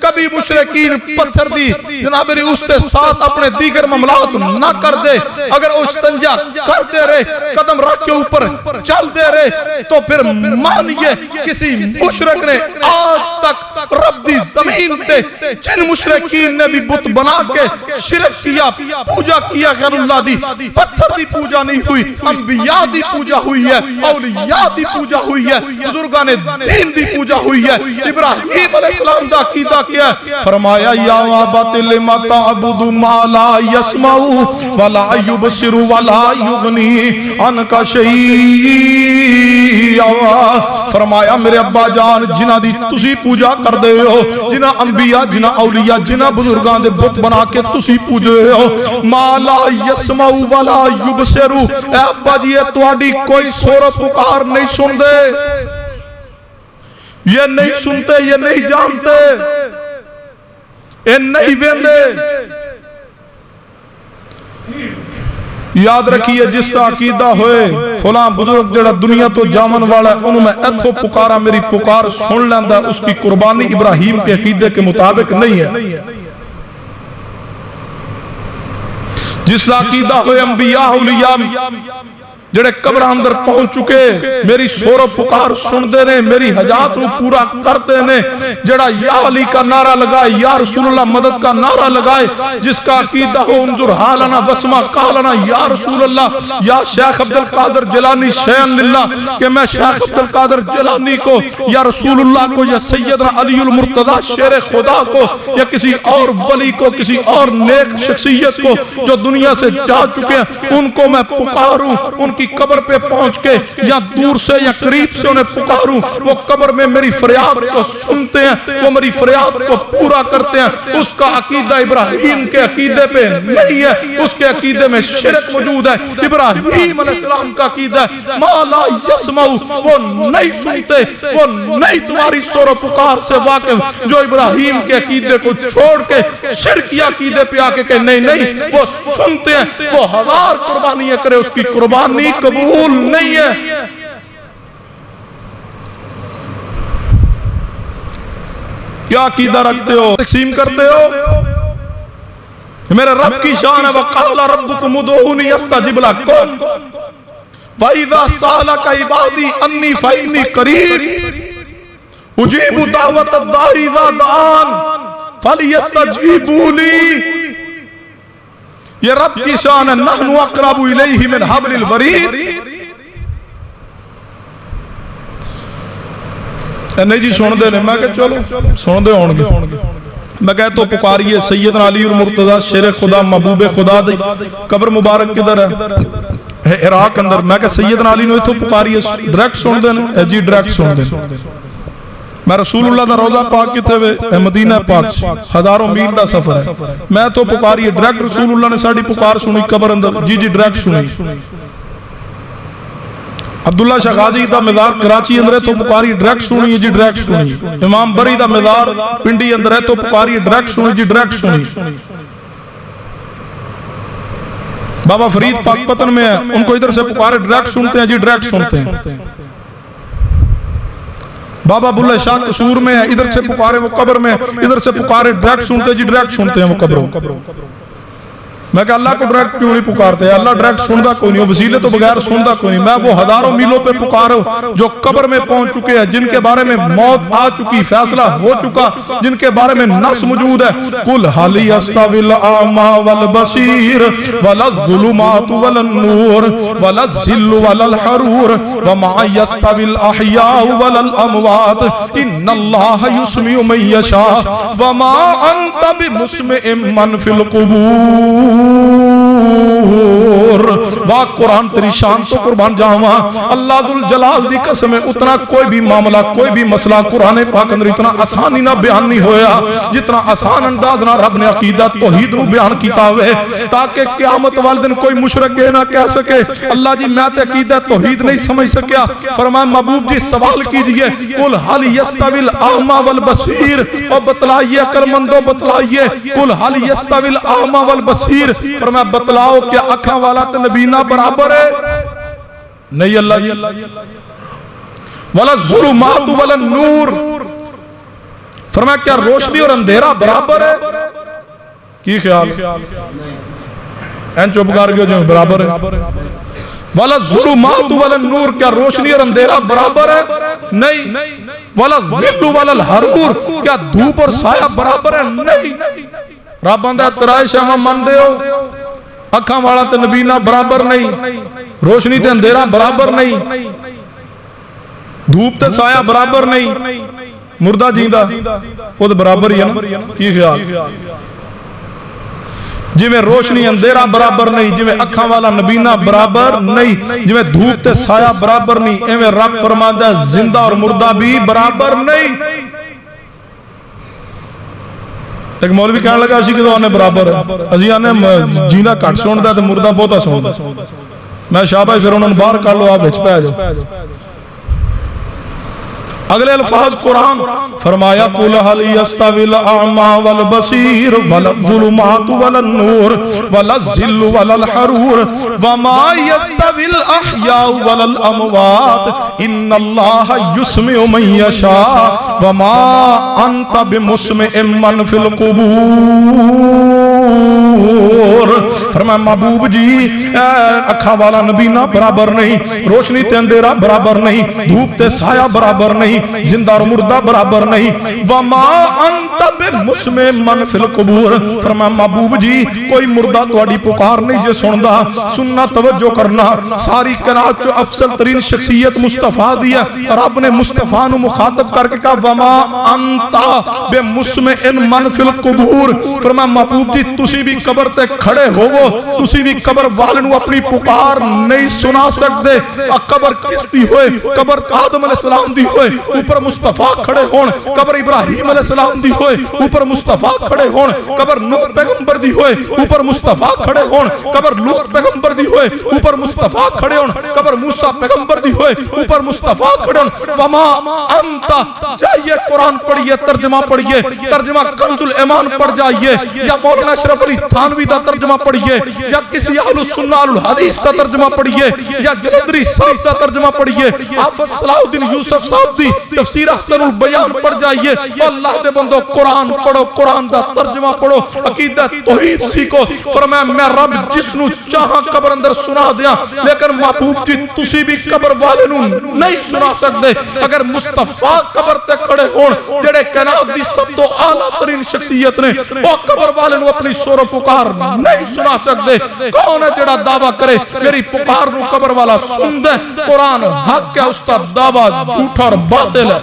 کبھی مشرکین پتھر دی جناب اس تے ساتھ اپنے دیگر معاملات نہ کر دے، اگر وہ استنجا کر دے رہے قدم رکھ کے اوپر چل دے رہے، تو پھر مانیے کسی مشرک نے آج تک رب دی زمین تے جن مشرکین نے بھی بت بنا کے شرک کیا، پوجا کیا غیر اللہ دی، پتھر دی پوجا نہیں ہوئی، انبیاء دی پوجا ہوئی ہے، اولیاء دی پوجا ہوئی ہے، بزرگان دین دی پوجا ہوئی ہے۔ ابراہیم علیہ السلام دا عقیدہ کیا ہے؟ فرمایا یا ابت لم تعبد ما لا يسمع ولا يبصر ولا يغني عنك شيئا۔ فرمایا میرے ابا جان جنہ دی تسی پوجا کر کردے ہو، جنہاں انبیاء جنہاں اولیاء جنہاں بزرگاں دے بت بنا کے تسی پوجے ہو. ما لا یسمع ولا یبصر، اے ابا جی یہ تہاڈی کوئی سور پکار نہیں سن دے، یہ نہیں سنتے، یہ نہیں جانتے، یہ نہیں ویندے. یاد رکھیے جس کا عقیدہ ہوئے فلاں بزرگ جڑا دنیا تو جامن والا ہے انہوں میں ایتھو پکارا میری پکار سن لیندہ، اس کی قربانی ابراہیم کے عقیدے کے مطابق نہیں ہے. جس کا عقیدہ ہوئے انبیاء اولیاء جڑے قبر اندر پہنچ چکے میری شور و پکار سن دے نے، میری حاجات نو پورا کرتے نے، جڑا یا علی کا نعرہ لگائے، یا رسول اللہ مدد کا نعرہ لگائے، جس کا عقیدہ ہو انظر حالنا وسمع قالنا یا رسول اللہ، یا شیخ عبدالقادر جیلانی شیئن للہ، کہ میں شیخ عبدالقادر جیلانی کو یا رسول اللہ کو یا سیدنا علی المرتضی شیر خدا کو یا کسی اور ولی کو، کسی اور نیک شخصیت کو جو دنیا سے جا چکے ہیں ان کو میں پکاروں، ان کی قبر پہ پہنچ کے یا دور سے یا قریب سے انہیں پکاروں، وہ قبر میں میری فریاد کو سنتے ہیں، وہ میری فریاد کو پورا کرتے ہیں. اس کا عقیدہ ابراہیم کے عقیدے پہ نہیں ہے، اس کے عقیدے میں شرک موجود ہے. ابراہیم علیہ السلام کا عقیدہ ہے ما لا یسمع، وہ نہیں سنتے، وہ نہیں تمہاری سور و پکار سے واقف. جو ابراہیم کے عقیدے کو چھوڑ کے شرکی عقیدے پہ آکے کہ نہیں نہیں وہ سنتے ہیں، وہ ہزار قربانیاں کرے اس کی قربانی قبول نہیں ہے. کیا عقیدہ رکھتے ہو، تقسیم کرتے ہو؟ میرے رب کی شان ہے وَقَالَ رَبُّكُمُ ادْعُونِي أَسْتَجِبْ لَكُمْ وَإِذَا سَأَلَكَ عِبَادِي عَنِّي فَإِنِّي قَرِيبٌ أُجِيبُ دَعْوَةَ الدَّاعِ إِذَا دَعَانِ فَلْيَسْتَجِيبُوا لِي. یہ رب کی شان ہے نحن اقرب الیہ من حبل الورید. نہیں جی سن دے نہیں، میں کہ چلو سن دے ہون گے. میں کہتا ہوں پکاریے سیدنا علی المرتضی شیر خدا محبوب خدا دی قبر مبارک کدھر ہے؟ عراق اندر. میں کہ سیدنا علی نے تو پکاریے ڈائریکٹ سن دے جی ڈائریکٹ سن دے. میں رسول اللہ دا روضہ پاک کتے ہوئے مدینہ پاک ہزاروں میل دا سفر ہے. میں تو پکاری ڈائریکٹ رسول اللہ نے ساڑھی پکار سنی قبر اندر جی ڈائریکٹ سنی. عبداللہ شاہ غازی دا مزار کراچی اندر ہے تو پکاری ڈائریکٹ سنی جی ڈائریکٹ سنی. امام بری دا مزار پنڈی اندر ہے تو پکاری ڈائریکٹ سنی جی ڈائریکٹ سنی. بابا فرید پاک پتن میں ہے ان کو ادھر سے پکارے ڈائریکٹ سنتے ہیں جی ڈائریکٹ سنتے ہیں. بابا بلے شاہ قصور میں ہے ادھر سے پکارے وہ قبر میں، ادھر سے پکارے ڈائریکٹ سنتے جی ڈائریکٹ سنتے ہیں وہ قبروں. میں کہ اللہ کو ڈائریکٹ کیوں نہیں پکارتے؟ اللہ ڈائریکٹ سندا کوئی نہیں، وسیلے تو بغیر سندا کوئی نہیں. میں وہ ہزاروں میلوں پہ پکاروں جو قبر میں پہنچ چکے ہیں، جن کے بارے میں موت آ چکی، فیصلہ ہو چکا، جن کے بارے میں نص موجود ہے. قل هل يستوي الأعمى والبصير ولا الظلمات ولا النور ولا الظل ولا الحرور وما يستوي الأحياء ولا الأموات إن الله يسمع من يشاء وما أنت بمسمع من في القبور. واہ قرآن تیری شان تو قربان جاواں. اللہ ذوالجلال دی قسم اتنا کوئی بھی معاملہ کوئی بھی مسئلہ قرآن پاک اندر اتنا آسانی نہ بیان نہیں ہویا جتنا آسان انداز نہ رب نے عقیدہ توحید نو بیان کیتا ہوئے تاکہ قیامت والے دن کوئی مشرک یہ نہ کہہ سکے اللہ جی میں تے عقیدہ توحید نہیں سمجھ سکیا. فرمایا محبوب جی سوال کیجئے قل هل يستوي الأعمى والبصير، اور بتلائیے عقل مندو بتلائیے قل هل يستوي الأعمى والبصير. فرمایا بتلاؤ کیا اکھاں والا تے نبینہ برابر ہے؟ نہیں اللہ جی. وَلَا الظُّلُمَاتُ وَلَا النُّورُ، فرمایا کیا روشنی اور اندھیرا برابر ہے؟ کی خیال این چوب کر گئے جو برابر ہے. وَلَا الظُّلُمَاتُ وَلَا النُّورُ، کیا روشنی اور اندھیرا برابر ہے؟ نہیں. وَلَا الظِّلُّ وَلَا الْحَرُورُ، کیا دھوپ اور سایہ برابر ہے؟ نہیں. رب اندھا ترائے شاہ من دے ہو اکھاں والا تے نبینہ برابر نہیں، روشنی تے اندھیرا برابر نہیں، دھوپ تے سایہ برابر نہیں، مردہ جیندہ وہ تے برابر ہی ہے نا. کی خیال جی میں روشنی اندھیرا برابر نہیں، جی میں اکھاں والا نبینہ برابر نہیں، جی میں دھوپ تے سایہ برابر نہیں، اے میں رب فرماندہ زندہ اور مردہ بھی برابر نہیں. ایک مولوی کہنے لگا اسی کے تو آنے برابر ہے، ازی آنے جینا کٹ سوندا ہے تو مردہ بہتا سوندا. میں شابہ پھر انہوں نے باہر کر لو، آپ وچ پہ جاؤ. اگلے الفاظ قرآن فرمایا قُلْ هَلْ يَسْتَوِي الْأَعْمَى وَالْبَصِيرُ وَلَا الظُّلُمَاتُ وَلَا النُّورُ وَلَا الظِّلُّ وَلَا الْحَرُورُ وَمَا يَسْتَوِي الْأَحْيَاءُ وَلَا الْأَمْوَاتُ إِنَّ اللَّهَ يُسْمِعُ مَن يَشَاءُ وَمَا أَنْتَ بِمُسْمِعٍ مَّن فِي الْقُبُورِ. فرمایا محبوب جی اکھا والا نبی نہ برابر نہیں، روشنی تے اندھیرا برابر نہیں، دھوپ تے سایہ برابر نہیں، زندہ اور مردہ برابر نہیں. وما انت بمسمع من فی القبور. فرمایا محبوب جی کوئی مردہ تہاڈی پکار نہیں جے سندا. سننا توجہ کرنا، ساری کائنات جو افضل ترین شخصیت مصطفیٰ دی ہے، رب نے مصطفیٰ نو مخاطب کر کے کہا وما انت بمسمع من فی القبور. فرمایا محبوب جی تسی بھی قبر تے کھڑے ہوو، تسی بھی قبر والے نو اپنی پکار نہیں سنا سکتے. قبر کس دی ہوئے؟ قبر آدم علیہ السلام دی ہوئے، اوپر مصطفیٰ کھڑے ہون. قبر ابراہیم علیہ السلام دی ہوئے، اوپر مصطفیٰ کھڑے ہون. قبر نوح پیغمبر دی ہوئے، اوپر مصطفیٰ کھڑے ہون. قبر لوط پیغمبر دی ہوئے، اوپر مصطفیٰ کھڑے ہون. قبر موسیٰ پیغمبر دی ہوئے، اوپر مصطفیٰ کھڑے ہون. وما انت، جائیے قرآن پڑھئے، ترجمہ پڑھئے، ترجمہ کنز الایمان پڑھ جائیے، یا مولانا اشرف علی تھانوی دا ترجمہ پڑھئے، یا کسی اہل السنہ الحدیث دا ترجمہ پڑھئے، یا جلندری صاحب دا ترجمہ پڑھئے، حافظ صلاح الدین یوسف صاحب دی تفسیر احسن البیان پڑھ جائیے. اللہ دے بندو قرآن پڑھو، قرآن دا ترجمہ پڑھو، عقیدہ توحید سیکھو. فرمایا میں رب جس نو چاہاں قبر اندر سنا دیاں، لیکن محبوب جی تسی بھی قبر والے نو نہیں سنا سکتے. اگر مصطفیٰ قبر تے کھڑے ہون جڑے کائنات دی سب تو اعلیٰ ترین شخصیت نے، وہ قبر والے نو اپنی سور و پکار نہیں سنا سکتے. کون ہے جڑا دعویٰ کرے میری پکار نو قبر والا سن دے؟ قرآن حق ہے، اس کا دعویٰ جھوٹا اور باطل ہے.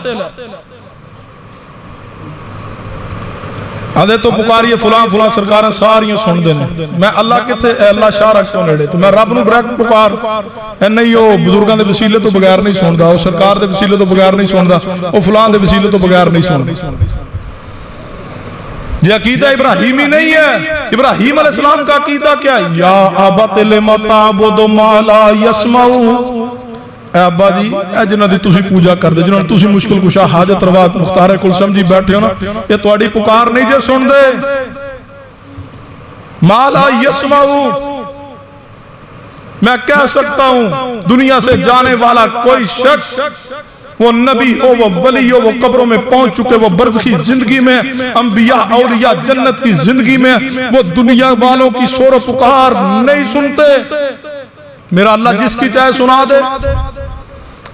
آدھے تو پکاریے فلاں فلاں سرکاریں ساریاں سن دینے، میں اللہ کتے اے اللہ شاہ رکھ کو نیڑے تو میں رب نو بریک پکار اے نہیں وہ بزرگان دے وسیلے تو بغیر نہیں سن دا، وہ سرکار دے وسیلے تو بغیر نہیں سن دا، وہ فلاں دے وسیلے تو بغیر نہیں سن دا. یہ عقیدہ ابراہیمی نہیں ہے. ابراہیم علیہ السلام کا عقیدہ کیا ہے؟ یا ابت لم تعبد ما لا يسمع. اے ابا جی اے جنہاں دی تسی پوجا کر دے، جنہاں تسی مشکل کشا حاجت روا مختار کل سمجھی بیٹھے ہو نا، یہ تہاڈی پکار نہیں جے سن دے. ما لا يسمع، میں کہہ سکتا ہوں دنیا سے جانے والا کوئی شخص، وہ نبی ہو، وہ ولی ہو، وہ قبروں میں پہنچ چکے، وہ برزخی زندگی میں، انبیاء اولیاء جنت کی زندگی میں، وہ دنیا والوں کی شور و پکار نہیں سنتے. میرا اللہ جس کی چاہے سنا دے.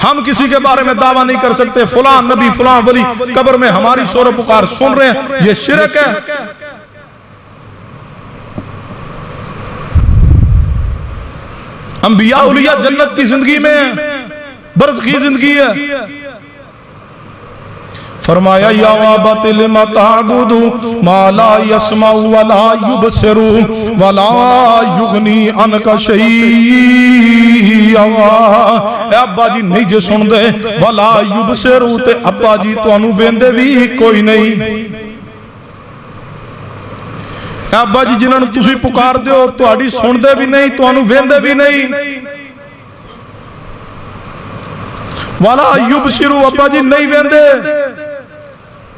ہم کسی کے بارے میں دعویٰ نہیں کر سکتے فلاں نبی فلاں ولی قبر میں ہماری شور و پکار سن رہے ہیں، یہ شرک ہے. انبیاء اولیاء جنت کی زندگی میں، برزخی زندگی ہے. فرمایا یا ابت لم تعبد ما لا يسمع ولا يبصر ولا يغني عنك شيئا. اے ابا جی نہیں جے سن دے، ولا يبصر تے ابا جی تانوں ویندے بھی کوئی نہیں. اے ابا جی جنہاں نوں تسی پکار دیو تہاڈی سن دے بھی نہیں، تانوں ویندے بھی نہیں. والا یبصرو، ابا جی نہیں ویندے.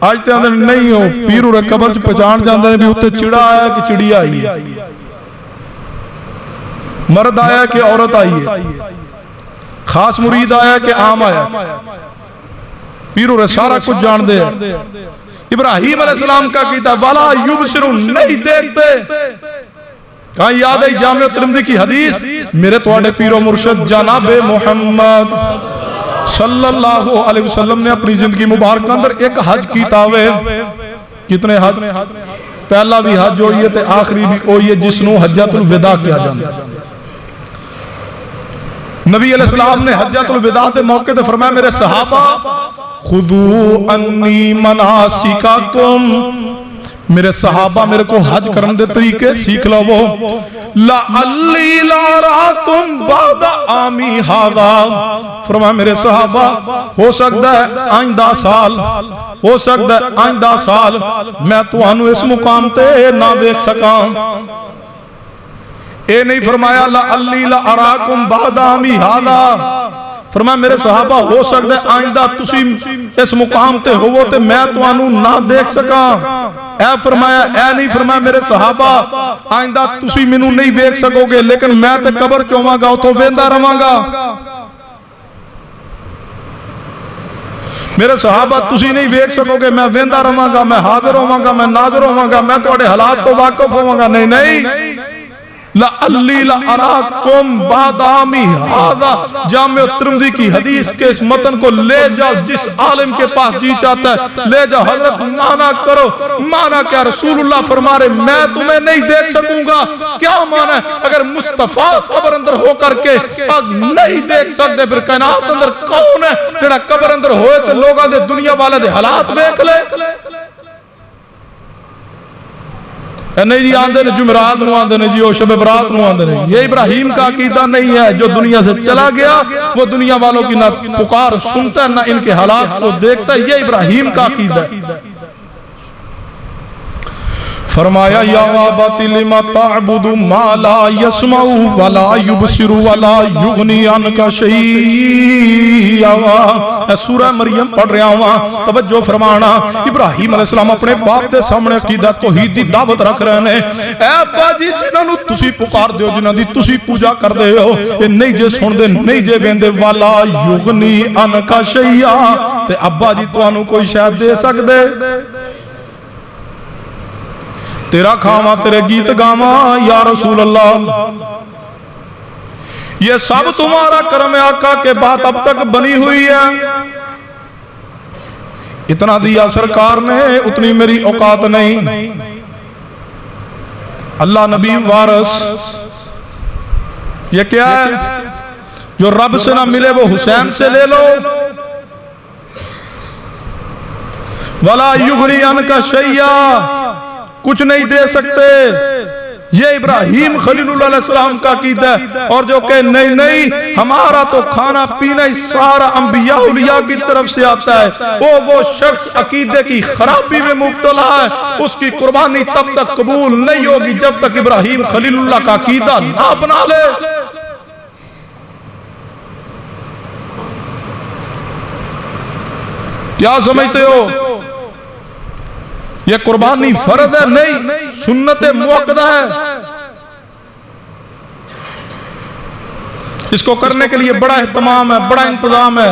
آج تے اندر نہیں ہو پیرو رے قبر چ پہچان جاندے نے بھی اتے چڑا آیا کہ چڑیا آئی ہے، مرد آیا کہ عورت آئی ہے، خاص مرید آیا کہ عام آیا. پیرو رے سارا کچھ جان دے. ابراہیم علیہ السلام کا کہتا والا یبصرو، نہیں دیکھتے. کہاں یاد ہے جامع ترمذی کی حدیث، میرے تواڈے پیرو مرشد جناب محمد صلی اللہ علیہ وسلم نے اپنی زندگی مبارکہ اندر ایک حج کیتا ہوئے. کتنے حج؟ پہلا بھی حج ہوئی ہے تے آخری بھی ہوئی ہے جس نو حجۃ الوداع کیا جاندہ. نبی علیہ السلام نے حجۃ الوداع دے موقع تے فرمایا میرے صحابہ خذو انی مناسککم، میرے صحابہ میرے کو حج کرن دے طریقے سیکھ لو وہ لعلی لاراکم بعد عامی ھذا فرمایا میرے صحابہ ہو سکتا ہے آئندہ سال ہو سکتا ہے آئندہ سال میں تانوں اس مقام تے نہ دیکھ سکاں اے نہیں فرمایا لعلی لاراکم بعد عامی ھذا فرمایا میرے صحابہ ہو سکتا ہے آئندہ تسی اس مقام تے ہوو تے میں تانوں نہ دیکھ سکاں اے فرمایا اے نہیں فرمایا میرے صحابہ آئندہ تسی مینوں نہیں دیکھ سکو گے لیکن میں تے قبر چوواں گا اتھوں ویندا رہواں گا میرے صحابہ تسی نہیں دیکھ سکو گے میں ویندا رہواں گا میں حاضر ہوواں گا میں ناظر ہوواں گا میں تواڈے حالات تو واقف ہوواں گا نہیں نہیں لعلی لاراکم بعد عامی ھذا جامع ترمذی کی حدیث کے اس متن کو لے جاؤ جس عالم کے پاس جی چاہتا ہے لے جاؤ حضرت مانا کرو مانا کیا رسول اللہ فرما رہے میں تمہیں نہیں دیکھ سکوں گا کیا مانا ہے اگر مصطفیٰ قبر اندر ہو کر کے نہیں دیکھ سکتے پھر کائنات اندر کون ہے جڑا قبر اندر ہوئے تو لوگاں دے دنیا والے دے حالات دیکھ لے نہیں جی آندے نے جمعرات نو آندے نے جی وہ شب برات نو آندے نے یہ ابراہیم کا عقیدہ نہیں ہے جو دنیا سے چلا گیا وہ دنیا والوں کی نہ پکار سنتا ہے نہ ان کے حالات کو دیکھتا ہے یہ ابراہیم کا عقیدہ ہے فرمایا یا ابت لما تعبد ما لا يسمع ولا يبصر ولا يغني عنك شيئا سورہ مریم پڑھ رہا ہوں توجہ فرمانا ابراہیم علیہ السلام اپنے باپ دے سامنے عقیدہ توحید دی دعوت رکھ رہے ہیں اے ابا جی جنہاں نو تسی پکار دیو جنہاں دی تسی پوجا کر دے ہو یہ نہیں جے سن دے نہیں جے ویندے ولا یغنی عنک شیئا تے ابا جی تانوں کوئی شاید دے سکدے تیرا کھاواں تیرے گیت گاواں یا رسول اللہ یہ سب تمہارا کرم آقا کے بات اب تک بنی ہوئی ہے اتنا دیا سرکار نے اتنی میری اوقات نہیں اللہ نبی وارث یہ کیا ہے جو رب سے نہ ملے وہ حسین سے لے لو وَلَا يُغْنِي عَنْكَ شَيْئًا کچھ نہیں دے سکتے یہ ابراہیم خلیل اللہ علیہ السلام کا عقیدہ ہے اور جو کہ نہیں نہیں ہمارا تو کھانا پینا ہی سارا انبیاء اولیاء کی طرف سے آتا ہے وہ شخص عقیدے کی خرابی میں مبتلا ہے اس کی قربانی تب تک قبول نہیں ہوگی جب تک ابراہیم خلیل اللہ کا عقیدہ نہ اپنا لے کیا سمجھتے ہو یہ قربانی فرض ہے نہیں سنت موقدہ ہے اس کو کرنے کے لیے بڑا اہتمام ہے بڑا انتظام ہے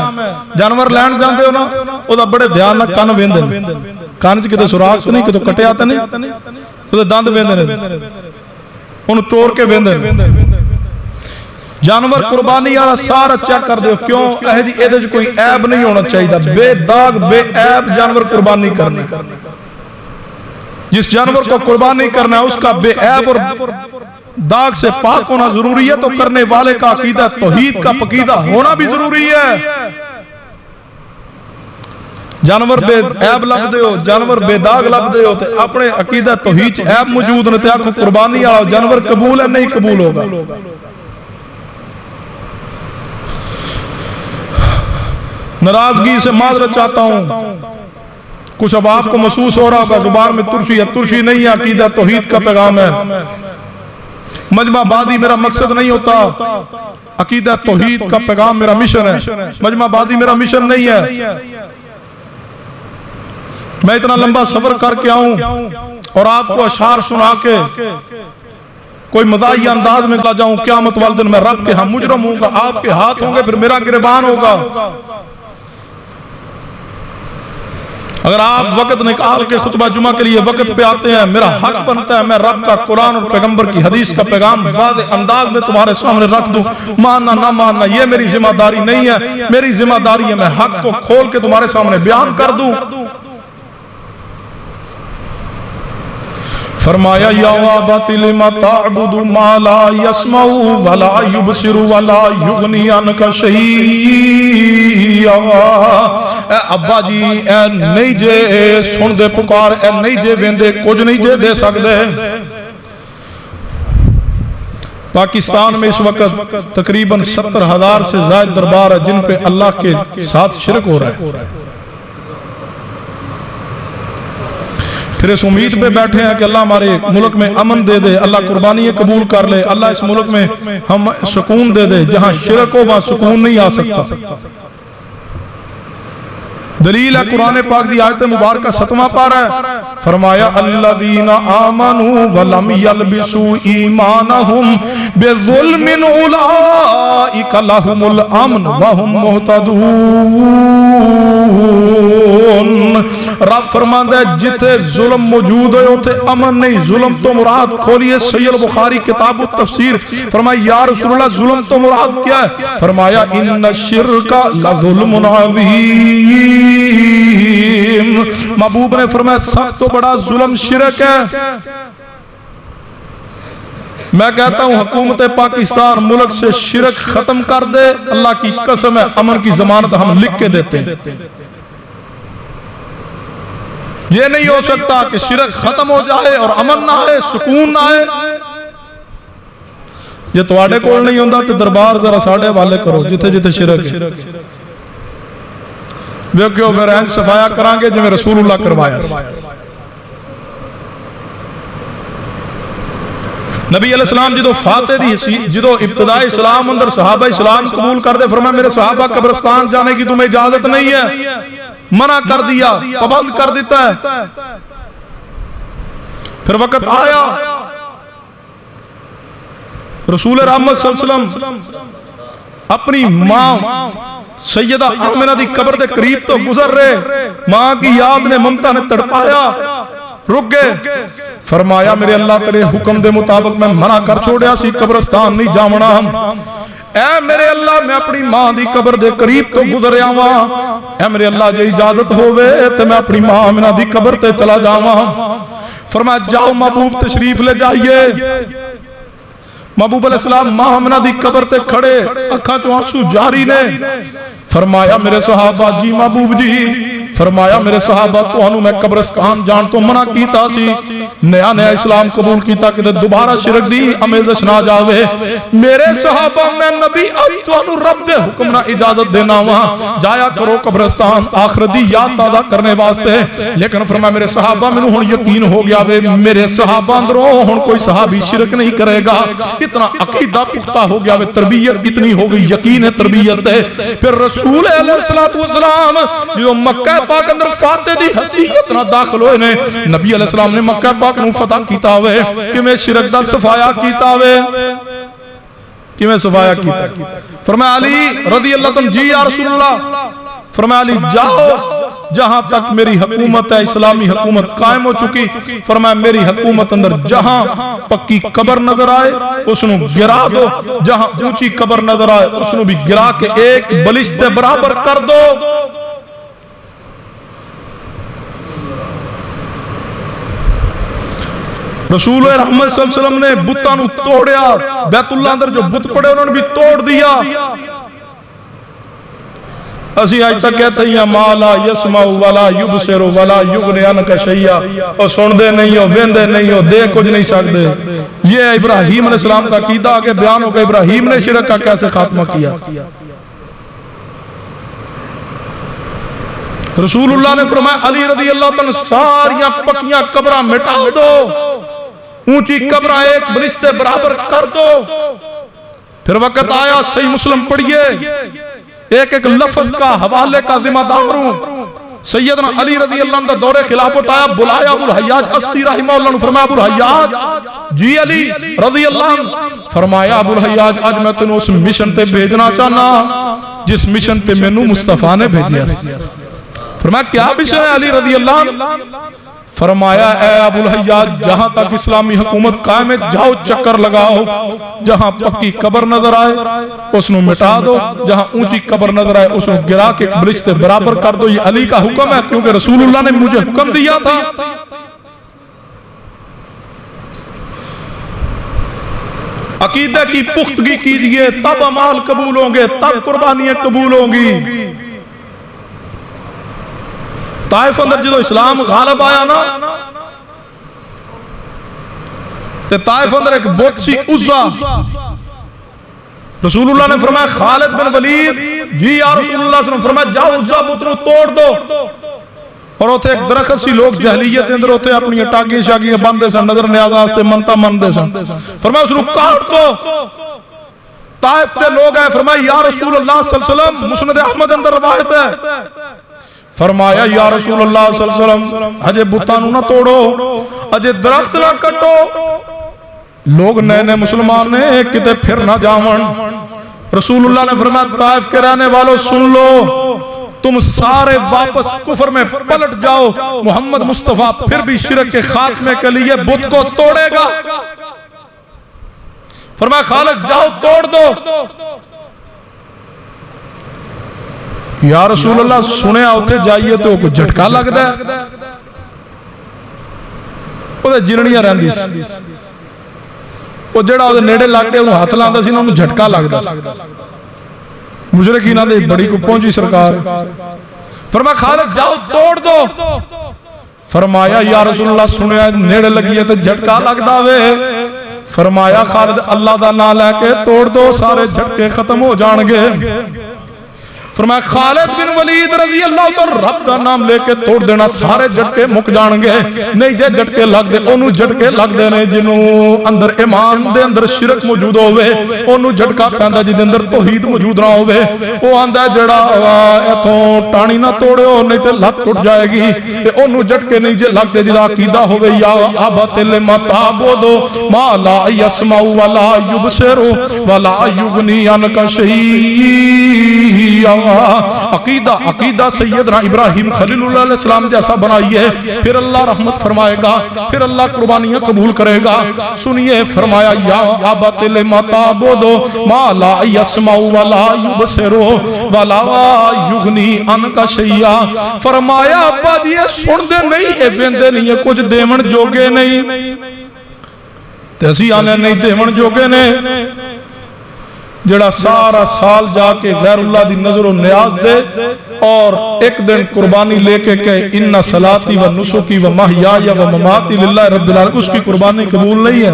جانور لینڈ جانتے ہو نا وہ دا بڑے دھیان نہ کان ویندے کان چ کتے سوراخ نہیں کتے کٹے آتا نہیں وہ دند ویندے انہوں ٹور کے ویندے جانور قربانی والا سارا چیک کر دیو کیوں ایدے کوئی عیب نہیں ہونا چاہیے بے داغ بے عیب جانور قربانی کرنا جس جانور کو قربانی کرنا ہے اس کا بے عیب اور داغ سے پاک ہونا ضروری ہے تو کرنے والے کا عقیدہ توحید کا عقیدہ ہونا بھی ضروری ہے جانور بے عیب لب دے ہو جانور بے داغ لب دے ہو اپنے عقیدہ توحید عیب موجود نے آنکھوں قربانی والا جانور قبول ہے نہیں قبول ہوگا ناراضگی سے معذرت چاہتا ہوں کچھ اب آپ کو محسوس ہو رہا ہوگا زبان میں ترشی ہے ترشی نہیں ہے عقیدہ توحید کا پیغام ہے مجمع بادی میرا مقصد نہیں ہوتا عقیدہ توحید کا پیغام میرا مشن ہے مجمع بادی میرا مشن نہیں ہے میں اتنا لمبا سفر کر کے آؤں اور آپ کو اشعار سنا کے کوئی مزاحیہ انداز میں جاؤں قیامت والے دن میں رب کے ہاں مجرم ہوں گا آپ کے ہاتھ ہوں گے پھر میرا گریبان ہوگا اگر آپ وقت نکال کے خطبہ جمعہ کے لیے وقت پہ آتے ہیں میرا حق بنتا ہے میں رب کا قرآن اور پیغمبر کی حدیث کا پیغام واضح انداز میں تمہارے سامنے رکھ دوں ماننا نہ ماننا یہ میری ذمہ داری نہیں ہے میری ذمہ داری ہے میں حق کو کھول کے تمہارے سامنے بیان کر دوں فرمایا یا ابت لم تعبد ما لا يسمع ولا يبصر ولا يغني عنك شيئا، اے ابا جی اے نہیں جے سن دے پکار، اے نہیں جے ویندے کچھ نہیں جے دے سکدے۔ پاکستان میں اس وقت تقریباً 70,000 سے زائد دربار ہے جن پہ اللہ کے ساتھ شرک ہو رہا ہے۔ پھر اس امید پہ بیٹھے ہیں کہ اللہ ہمارے ملک میں امن دے دے، اللہ قربانی قبول کر لے، اللہ اس ملک میں ہم سکون دے دے، جہاں شرک ہو وہاں سکون نہیں آ سکتا۔ دلیل ہے قرآن پاک دی آیت مبارکہ 7واں پارہ ہے، فرمایا الذین آمنوا ولم یلبسوا ایمانہم بظلم اولئک لہم الامن وہم مہتدون۔ رب فرماتا ہے جتے ظلم موجود ہے اتھے امن نہیں۔ ظلم تو مراد، کھولیے صحیح البخاری کتاب التفسیر، فرمایا یا رسول اللہ ظلم تو مراد کیا ہے؟ فرمایا ان الشرک لظلم عظیم۔ محبوب نے فرمایا سب تو بڑا ظلم شرک ہے۔ میں کہتا ہوں حکومت پاکستان ملک سے شرک ختم کر دے، اللہ کی قسم ہے امن کی ضمانت ہم لکھ کے دیتے ہیں۔ یہ نہیں ہو سکتا کہ شرک ختم ہو جائے اور امن نہ آئے، سکون نہ آئے۔ یہ تواڈے کول نہیں ہوندا تے دربار ذرا ساڈے حوالے کرو جتھے جتھے شرک ہے، ویکھو پھر این صفایا کران گے جویں رسول اللہ کروایا۔ نبی علیہ السلام جدو فاتح دی جدو ابتدائی اسلام اندر صحابہ اسلام قبول کر دے، فرمایا میرے صحابہ قبرستان جانے کی تمہیں اجازت نہیں ہے، منع کر دیا، پابند کر دیتا ہے۔ پھر وقت آیا رسول رحمت صلی اللہ علیہ وسلم اپنی ماں سیدہ آمنہ دی قبر دے قریب تو گزر رہے، ماں کی یاد نے ممتا نے تڑپایا، رک گئے۔ فرمایا میرے اللہ تیرے حکم دے مطابق میں منع کر چھوڑیا سی قبرستان نہیں جاونا ہم، اے میرے اللہ میں اپنی ماں دی قبر دے قریب تو گزریا ہاں، اے میرے اللہ جے اجازت ہوئے تے میں اپنی ماں آمنہ دی قبر تے چلا جاواں۔ فرمایا جاؤ محبوب تشریف لے جائیے۔ محبوب علیہ السلام ماں آمنہ دی قبر تے کھڑے، اکھاں تو آنسو جاری نے۔ فرمایا میرے صحابہ جی محبوب جی، فرمایا میرے صحابہ تو انہوں میں قبرستان جان تو منع کیتا سی، نیا نیا اسلام قبول کیتا کہ دوبارہ شرک دی امیزش نہ جاوے۔ میرے صحابہ میں نبی اب تو انہوں رب دے حکم نہ اجازت دینا وہاں جایا کرو قبرستان آخرت دی یاد تازہ کرنے واسطے۔ لیکن فرمایا میرے صحابہ میں ہن یقین ہو گیا وے میرے صحابہ اندروں ہن کوئی صحابی شرک نہیں کرے گا، اتنا عقیدہ پختہ ہو گیا وے، تربیت اتنی ہو گئی، یقین ہے تربیت ہے۔ پھر رسول علیہ السلام جو مکہ پاک اندر فاتح دی حیثیت نہ داخل ہوئے نے، نبی علیہ السلام نے مکہ پاک نو فتح کیتا ہوئے کہ میں شرک دا صفایا کیتا ہوئے، کہ میں صفایا کیتا۔ فرمایا علی رضی اللہ عنہ جی یا رسول اللہ، فرمایا علی جاؤ جہاں تک میری حکومت ہے اسلامی حکومت قائم ہو چکی، فرمایا میری حکومت اندر جہاں پکی قبر نظر آئے اس نو گرا دو، جہاں اونچی قبر نظر آئے اس نو بھی گرا کے ایک بلشت برابر کر دو۔ رسول رحمت صلی اللہ علیہ وسلم نے بتاں نو توڑیا، بیت اللہ اندر جو بت پڑے انہوں نے بھی توڑ دیا۔ اسی آج تک کہتے ہیں ما لا یسمع ولا یبصر ولا یغنی عنک شیئا، اور سن دے نہیں ہو، ویندے نہیں ہو، دے کچھ نہیں سکتے۔ یہ ابراہیم علیہ السلام کا عقیدہ آگے بیان ہو کہ ابراہیم نے شرک کا کیسے خاتمہ کیا۔ رسول اللہ نے فرمایا علی رضی اللہ عنہ ساریاں پکیاں قبرہ مٹا دو، اونچی قبرہ ایک بلشتے برابر کر دو۔ پھر وقت آیا صحیح مسلم پڑھئے، ایک ایک لفظ کا حوالے کا ذمہ دار ہوں۔ سیدنا علی رضی اللہ عنہ دور خلافت آیا، بلایا ابو الحیاج استی رحمہ اللہ نے، فرمایا ابو الحیاج جی علی رضی اللہ عنہ، فرمایا ابو الحیاج آج میں تنہوں اس مشن تے بھیجنا چاہنا جس مشن تے میں نو مصطفیٰ نے بھیجیا سی۔ فرمایا کیا مشن ہے علی رضی اللہ عنہ؟ فرمایا اے ابو الحیاج جہاں تک اسلامی حکومت قائم ہے جاؤ چکر لگاؤ، جہاں پکی قبر نظر آئے اس نو مٹا دو، جہاں اونچی قبر نظر آئے اس نو گرا کے بلشتے برابر کر دو۔ یہ علی کا حکم ہے کیونکہ رسول اللہ نے مجھے حکم دیا تھا۔ عقیدے کی پختگی کیجئے، تب اعمال قبول ہوں گے، تب قربانیاں قبول ہوں گی۔ طائف اندر جدو اسلام غالب آیا نا تے طائف اندر ایک بت سی عزا، رسول اللہ نے فرمایا خالد بن ولید جی یا رسول اللہ صلی اللہ علیہ وسلم فرمایا جاؤ عزا بت نو توڑ دو، اور اوتھے ایک درخت سی لوگ جہلیت اندر اوتھے اپنی ٹاگی شاگی بندے سن، نظر نیاز واسطے منتا مندے سن، فرمایا اس نو کاٹ دو۔ طائف دے لوگ آئے فرمایا یا رسول اللہ صلی اللہ علیہ وسلم، مسند احمد اندر روایت ہے، فرمایا یا رسول اللہ صلی اللہ علیہ وسلم اجے بتانو نہ توڑو، اجے درخت نہ کٹو، لوگ نئے نئے مسلمان نے ایک کتے پھر نہ جاون۔ رسول اللہ نے فرمایا طائف کے رہنے والوں سن لو، تم سارے واپس کفر میں پلٹ جاؤ، محمد مصطفیٰ پھر بھی شرک کے خاتمے کے لیے بت کو توڑے گا۔ فرمایا خالد جاؤ توڑ دو۔ یا رسول اللہ سنے آتے جائیے تو کوئی جھٹکا لگ دا ہے، وہ دے جنڑیاں رہن دی سی، وہ جڑا وہ دے نیڑے لگ کے انہوں ہاتھ لاندہ سی انہوں جھٹکا لگ دا سی، مشرکین دے بڑی کو پہنچی سرکار۔ فرمایا خالد جاؤ توڑ دو۔ فرمایا یا رسول اللہ سنے آئے نیڑے لگی ہے تو جھٹکا لگ دا وے، فرمایا خالد اللہ دا نام لے کے توڑ دو، سارے جھٹکے ختم ہو جانگے۔ فرمایا خالد بن ولید رضی اللہ تعالی رب کا نام لے کے توڑ دینا، سارے جھٹکے مک جانگے۔ نہیں جے جھٹکے لگ دے انہوں جھٹکے لگ دے نے جنہوں اندر ایمان دے اندر شرک موجود ہوئے، انہوں جھٹکا پہندہ جی دے اندر توحید موجود نہ ہوئے، وہ آندہ جڑا ایتھوں ٹانی نہ توڑے ہو نہیں تے لت ٹوٹ جائے گی، انہوں جھٹکے نہیں جے لگ دے جدا عقیدہ ہوئے یا آبت لما تعبدو ما لا یسمع ولا یبصر ولا یغنی عنک شیئا۔ عقیدہ سیدنا ابراہیم خلیل اللہ علیہ السلام جیسا بنائیے، پھر اللہ رحمت فرمائے گا، پھر اللہ قربانیاں قبول کرے گا۔ سنیے فرمایا یا آبت لما تعبدو ما لا یسمع ولا یبصر ولا یغنی عنک شیئا۔ فرمایا ابا یہ سن دے نہیں، اے ویندے نہیں، یہ کچھ دیون جوگے نہیں، تیسی آنے نہیں دیون جوگے نے، جڑا سارا سال جا کے غیر اللہ دی نظر و نیاز دے اور ایک دن قربانی لے کے کہے انہ صلاتی و نسکی و محیائی و مماتی للہ رب العالمین، اس کی قربانی قبول نہیں ہے۔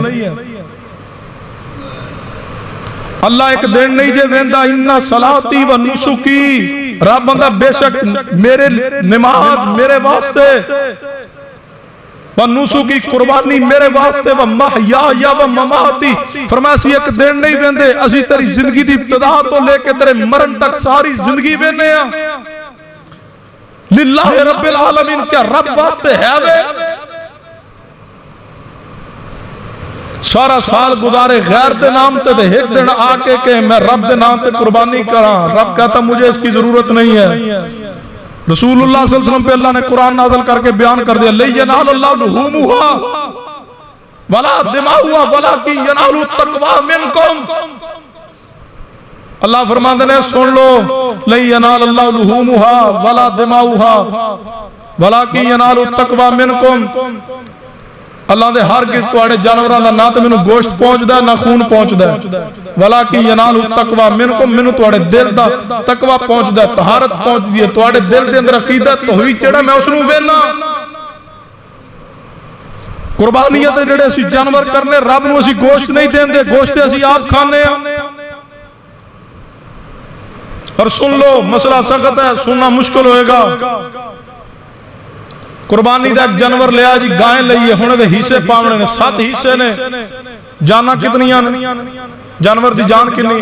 اللہ ایک دن نہیں جے ویندہ انہ صلاتی و نسکی، رب بندہ بے شک میرے نماز میرے واسطے ونسو کی قربانی میرے واسطے ومحیائی و مماتی، فرمایا سی ایک دن نہیں ویندے، اسی تیری زندگی دی ابتدا تو لے کے تیرے مرن تک ساری زندگی ویندے ہیں۔ للہ رب العالمین، کیا رب واسطے ہے وے؟ سارا سال گزارے غیر دے نام تے دے ایک دن آکے کہ میں رب دے نام تے قربانی کراں، رب کہتا مجھے اس کی ضرورت نہیں ہے۔ رسول اللہ صلی اللہ علیہ وسلم پہ اللہ نے قرآن نازل کر کے بیان کر دیا لَن يَنَالَ اللَّهُ لُحُومُهَا وَلَا دِمَاؤُهَا وَلَكِن يَنَالُ التَّقْوَى مِنْكُمْ۔ اللہ فرماندے نے سن لو لَن يَنَالَ اللَّهُ لُحُومُهَا وَلَا دِمَاؤُهَا وَلَكِن يَنَالُ التَّقْوَى مِنْكُمْ۔ اللہ دے ہر کس توڑے جانوراں دا نہ تے مینوں گوشت پہنچ دا نہ خون پہنچ دا، وَلَكِن يَنَالُ التَّقْوَى مِنْكُمْ، مینوں توڑے دل دا تقوی پہنچ دا، طہارت پہنچ دی ہے، توڑے دل دے اندر عقیدہ توحید جڑا میں اس نوں وینا۔ قربانیاں تے جڑے اسی جانور کرنے رب نوں اسی گوشت نہیں دیندے، گوشت اسی آپ کھانے ہیں۔ اور سن لو مسئلہ سخت ہے، سننا مشکل ہوئے گا۔ قربانی دا ایک جانور لیا جی گائیں لئیے، ہونے دے حصے پاونے نے 7 حصے نے، جانا کتنیاں نے، جانور دی جان کنی،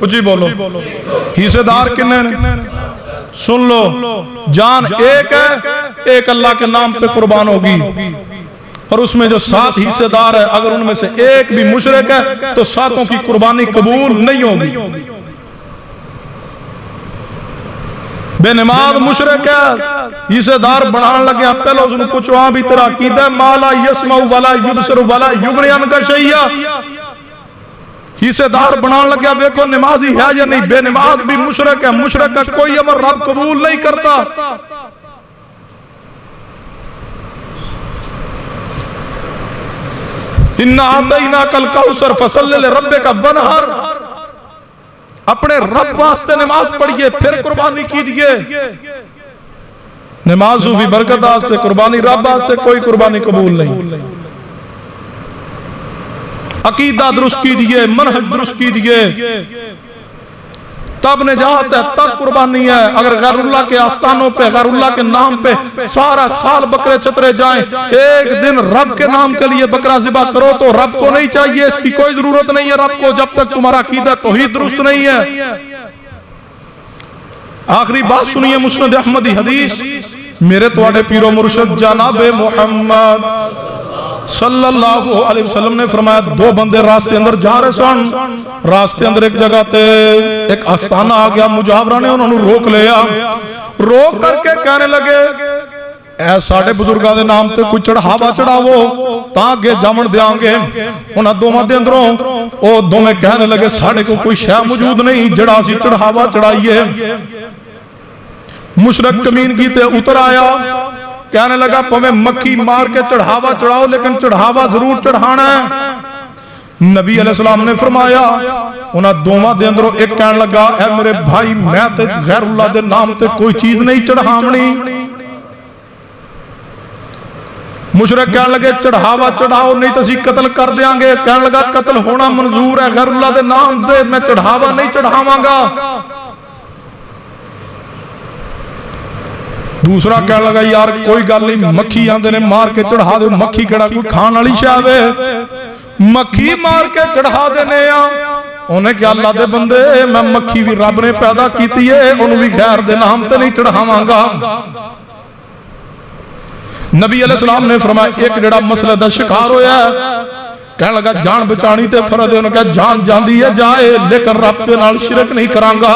اچھی بولو، حصے دار کنے نے، سن لو جان ایک ہے، ایک اللہ کے نام پہ قربان ہوگی، اور اس میں جو 7 حصے دار ہے اگر ان میں سے ایک بھی مشرک ہے تو 7 کی قربانی قبول نہیں ہوگی۔ بے نماز مشرک ہے، حصے دار بنانے لگے، پہلے اس نے پوچھو ہاں بھی تیرا عقیدہ ہے ما لا یسمع ولا یبصر ولا یغنی عنک شیئا، حصے دار بنانے لگے، ویکھو نمازی ہے یا نہیں، بے نماز بھی مشرک ہے، مشرک کا کوئی امر رب قبول نہیں کرتا۔ اِنَّا أَعْطَيْنَاكَ الْكَوْثَرَ فَصَلِّ لِرَبِّكَ وَانْحَرْ، اپنے رب واسطے نماز پڑھیے پھر قربانی کیجئے۔ نماز صوفی برکت واسطے، قربانی رب واسطے، کوئی قربانی قبول نہیں۔ عقیدہ درست کیجئے، منہج درست کیجئے، تب نجات ہے، تب قربانی ہے۔ اگر غیر اللہ کے آستانوں پہ، غیر اللہ کے نام پہ سارا سال بکرے چترے جائیں، ایک دن رب کے نام کے لیے بکرا ذبح کرو تو رب کو نہیں چاہیے، اس کی کوئی ضرورت نہیں ہے رب کو، جب تک تمہارا عقیدہ توحید درست نہیں ہے۔ آخری بات سنیے، مسند احمدی حدیث، میرے تواڈے پیرو مرشد جناب محمد صلی اللہ علیہ وسلم نے فرمایا، دو بندے راستے اندر جا رہے سن، راستے اندر ایک جگہ تے ایک آستانہ آ گیا، مجاورہ نے انہوں نے روک لیا، روک کر کے کہنے لگے اے ساڑھے بزرگاں دے نام تے کوئی چڑھاوا چڑھاوو تاکہ جامن دیاں گے۔ انہاں دوماں دے اندروں او دومیں کہنے لگے ساڑھے کو کوئی شے موجود نہیں جڑا سی چڑھاوا چڑھائیے۔ مشرک کمین کی تے اتر آیا، کہنے لگا پویں مکھی مار کے چڑھاوا چڑھاؤ لیکن چڑھاوا ضرور چڑھانا ہے۔ نبی علیہ السلام نے فرمایا، انہاں دوماں دے اندروں ایک کہنے لگا اے میرے بھائی میں تے غیر اللہ دے نام تے کوئی چیز نہیں چڑھامنی۔ مشرک کہنے لگے چڑھاوا چڑھاؤ نہیں تو اسی قتل کر دیاں گے۔ کہنے لگا قتل ہونا منظور ہے، غیر اللہ دے نام تے میں چڑھاوا نہیں چڑھاواں گا۔ دوسرا کہنے لگا یار کوئی گل نہیں، مکھی آندے نے مار کے چڑھا دے، مکھی کیڑا کوئی کھان والی شے وے، مکھی مار کے چڑھا دینے آ۔ انہیں کہا اللہ دے بندے میں مکھی بھی رب نے پیدا کیتی ہے، انہوں بھی غیر دے نام تے نہیں چڑھاواں گا۔ نبی علیہ السلام نے فرمایا ایک جڑا مسئلہ دا شکار ہویا ہے، کہنے لگا جان بچانی تے فرض ہے، انہوں نے کہا جان جاندی ہے جائے لیکن رب تے نال شرک نہیں کرانگا،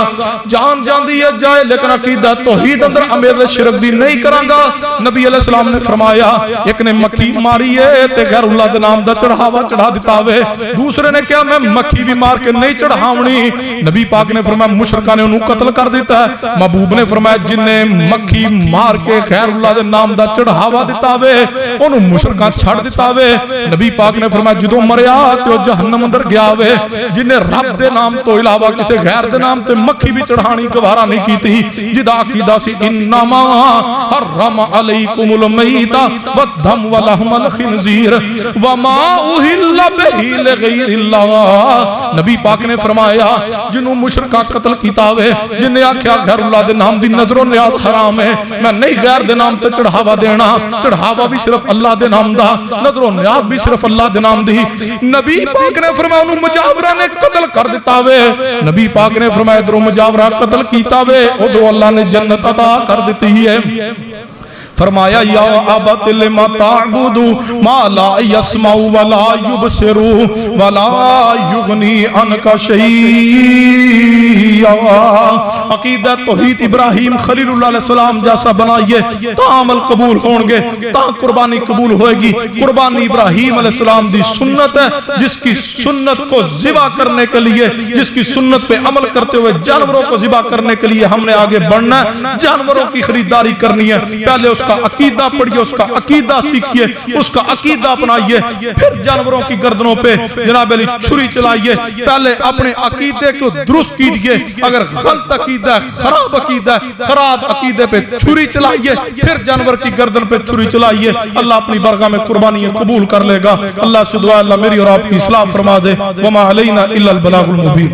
جان جاندی ہے جائے لیکن عقیدہ توحید اندر امیر شرک بھی نہیں کرانگا۔ نبی علیہ السلام نے فرمایا ایک نے مکھی ماری ہے تے غیر اللہ دے نام دا چڑھاوا چڑھا دیتا ہوئے، دوسرے نے کہا میں مکھی بھی مار کے نہیں چڑھاونی۔ نبی پاک نے فرمایا مشرکہ نے انہوں قتل کر دیتا ہے۔ محبوب نے فرمایا جن نے مکھی مار کے غیر اللہ دے نام دا چڑھاوا دیتا ہوئے انہوں مشرکہ چھڑ دیتا ہوئے۔ نبی پاک نے فرمایا جدوں مریا تو جہنم اندر گیا ہوئے، جنہیں رب دے نام تو علاوہ کسی غیر دے نام تے مکھی بھی چڑھانی گوارا نہیں کی تھی۔ جدا عقیدہ سی انما حرم علیکم المیت والدم ولحم الخنزیر وما اہل بہ لغیر اللہ۔ نبی پاک نے فرمایا جنہوں مشرکہ قتل کیتا ہوئے، جنہیں آکھیا غیر اللہ دے نام دی نظر و نیاز حرام ہے، میں نہیں غیر دے نام تے چڑھاوا دینا، چڑھاوا بھی صرف اللہ دے نام دا، نظر و نیاز بھی صرف اللہ دے نام دی۔ نبی پاک نے فرمایا انہوں مجاورہ نے قتل کر دیتا ہوئے، نبی پاک نے فرمایا ادھر مجاورہ قتل کیتا ہوئے ادھر اللہ نے جنت عطا کر دیتی ہے۔ فرمایا یا ابت لما تعبد ما لا يسمع ولا يبصر ولا يغني عنك شيئا۔ عقیدہ توحید ابراہیم خلیل اللہ علیہ السلام جیسا بنائیے تا عمل قبول ہوں گے، تا قربانی قبول ہوئے گی۔ قربانی ابراہیم علیہ السلام دی سنت ہے، جس کی سنت کو ذبح کرنے کے لیے، جس کی سنت پہ عمل کرتے ہوئے جانوروں کو ذبح کرنے کے لیے ہم نے آگے بڑھنا ہے، جانوروں کی خریداری کرنی ہے۔ پہلے اس کا عقیدہ پڑھیے، اس کا عقیدہ سیکھیے، اس کا عقیدہ اپنائیے، پھر جانوروں کی گردنوں پہ جناب علی چھری چلائیے۔ پہلے اپنے عقیدے کو درست کیجئے، اگر غلط عقیدہ ہے، خراب عقیدہ ہے، خراب عقیدے پہ چھری چلائیے، پھر جانور کی گردن پہ چھری چلائیے۔ اللہ اپنی برگاہ میں قربانی قبول کر لے گا۔ اللہ سے دعا اللہ میری اور آپ کی اصلاح فرما دے۔ وما علینا الا البلاغ المبین۔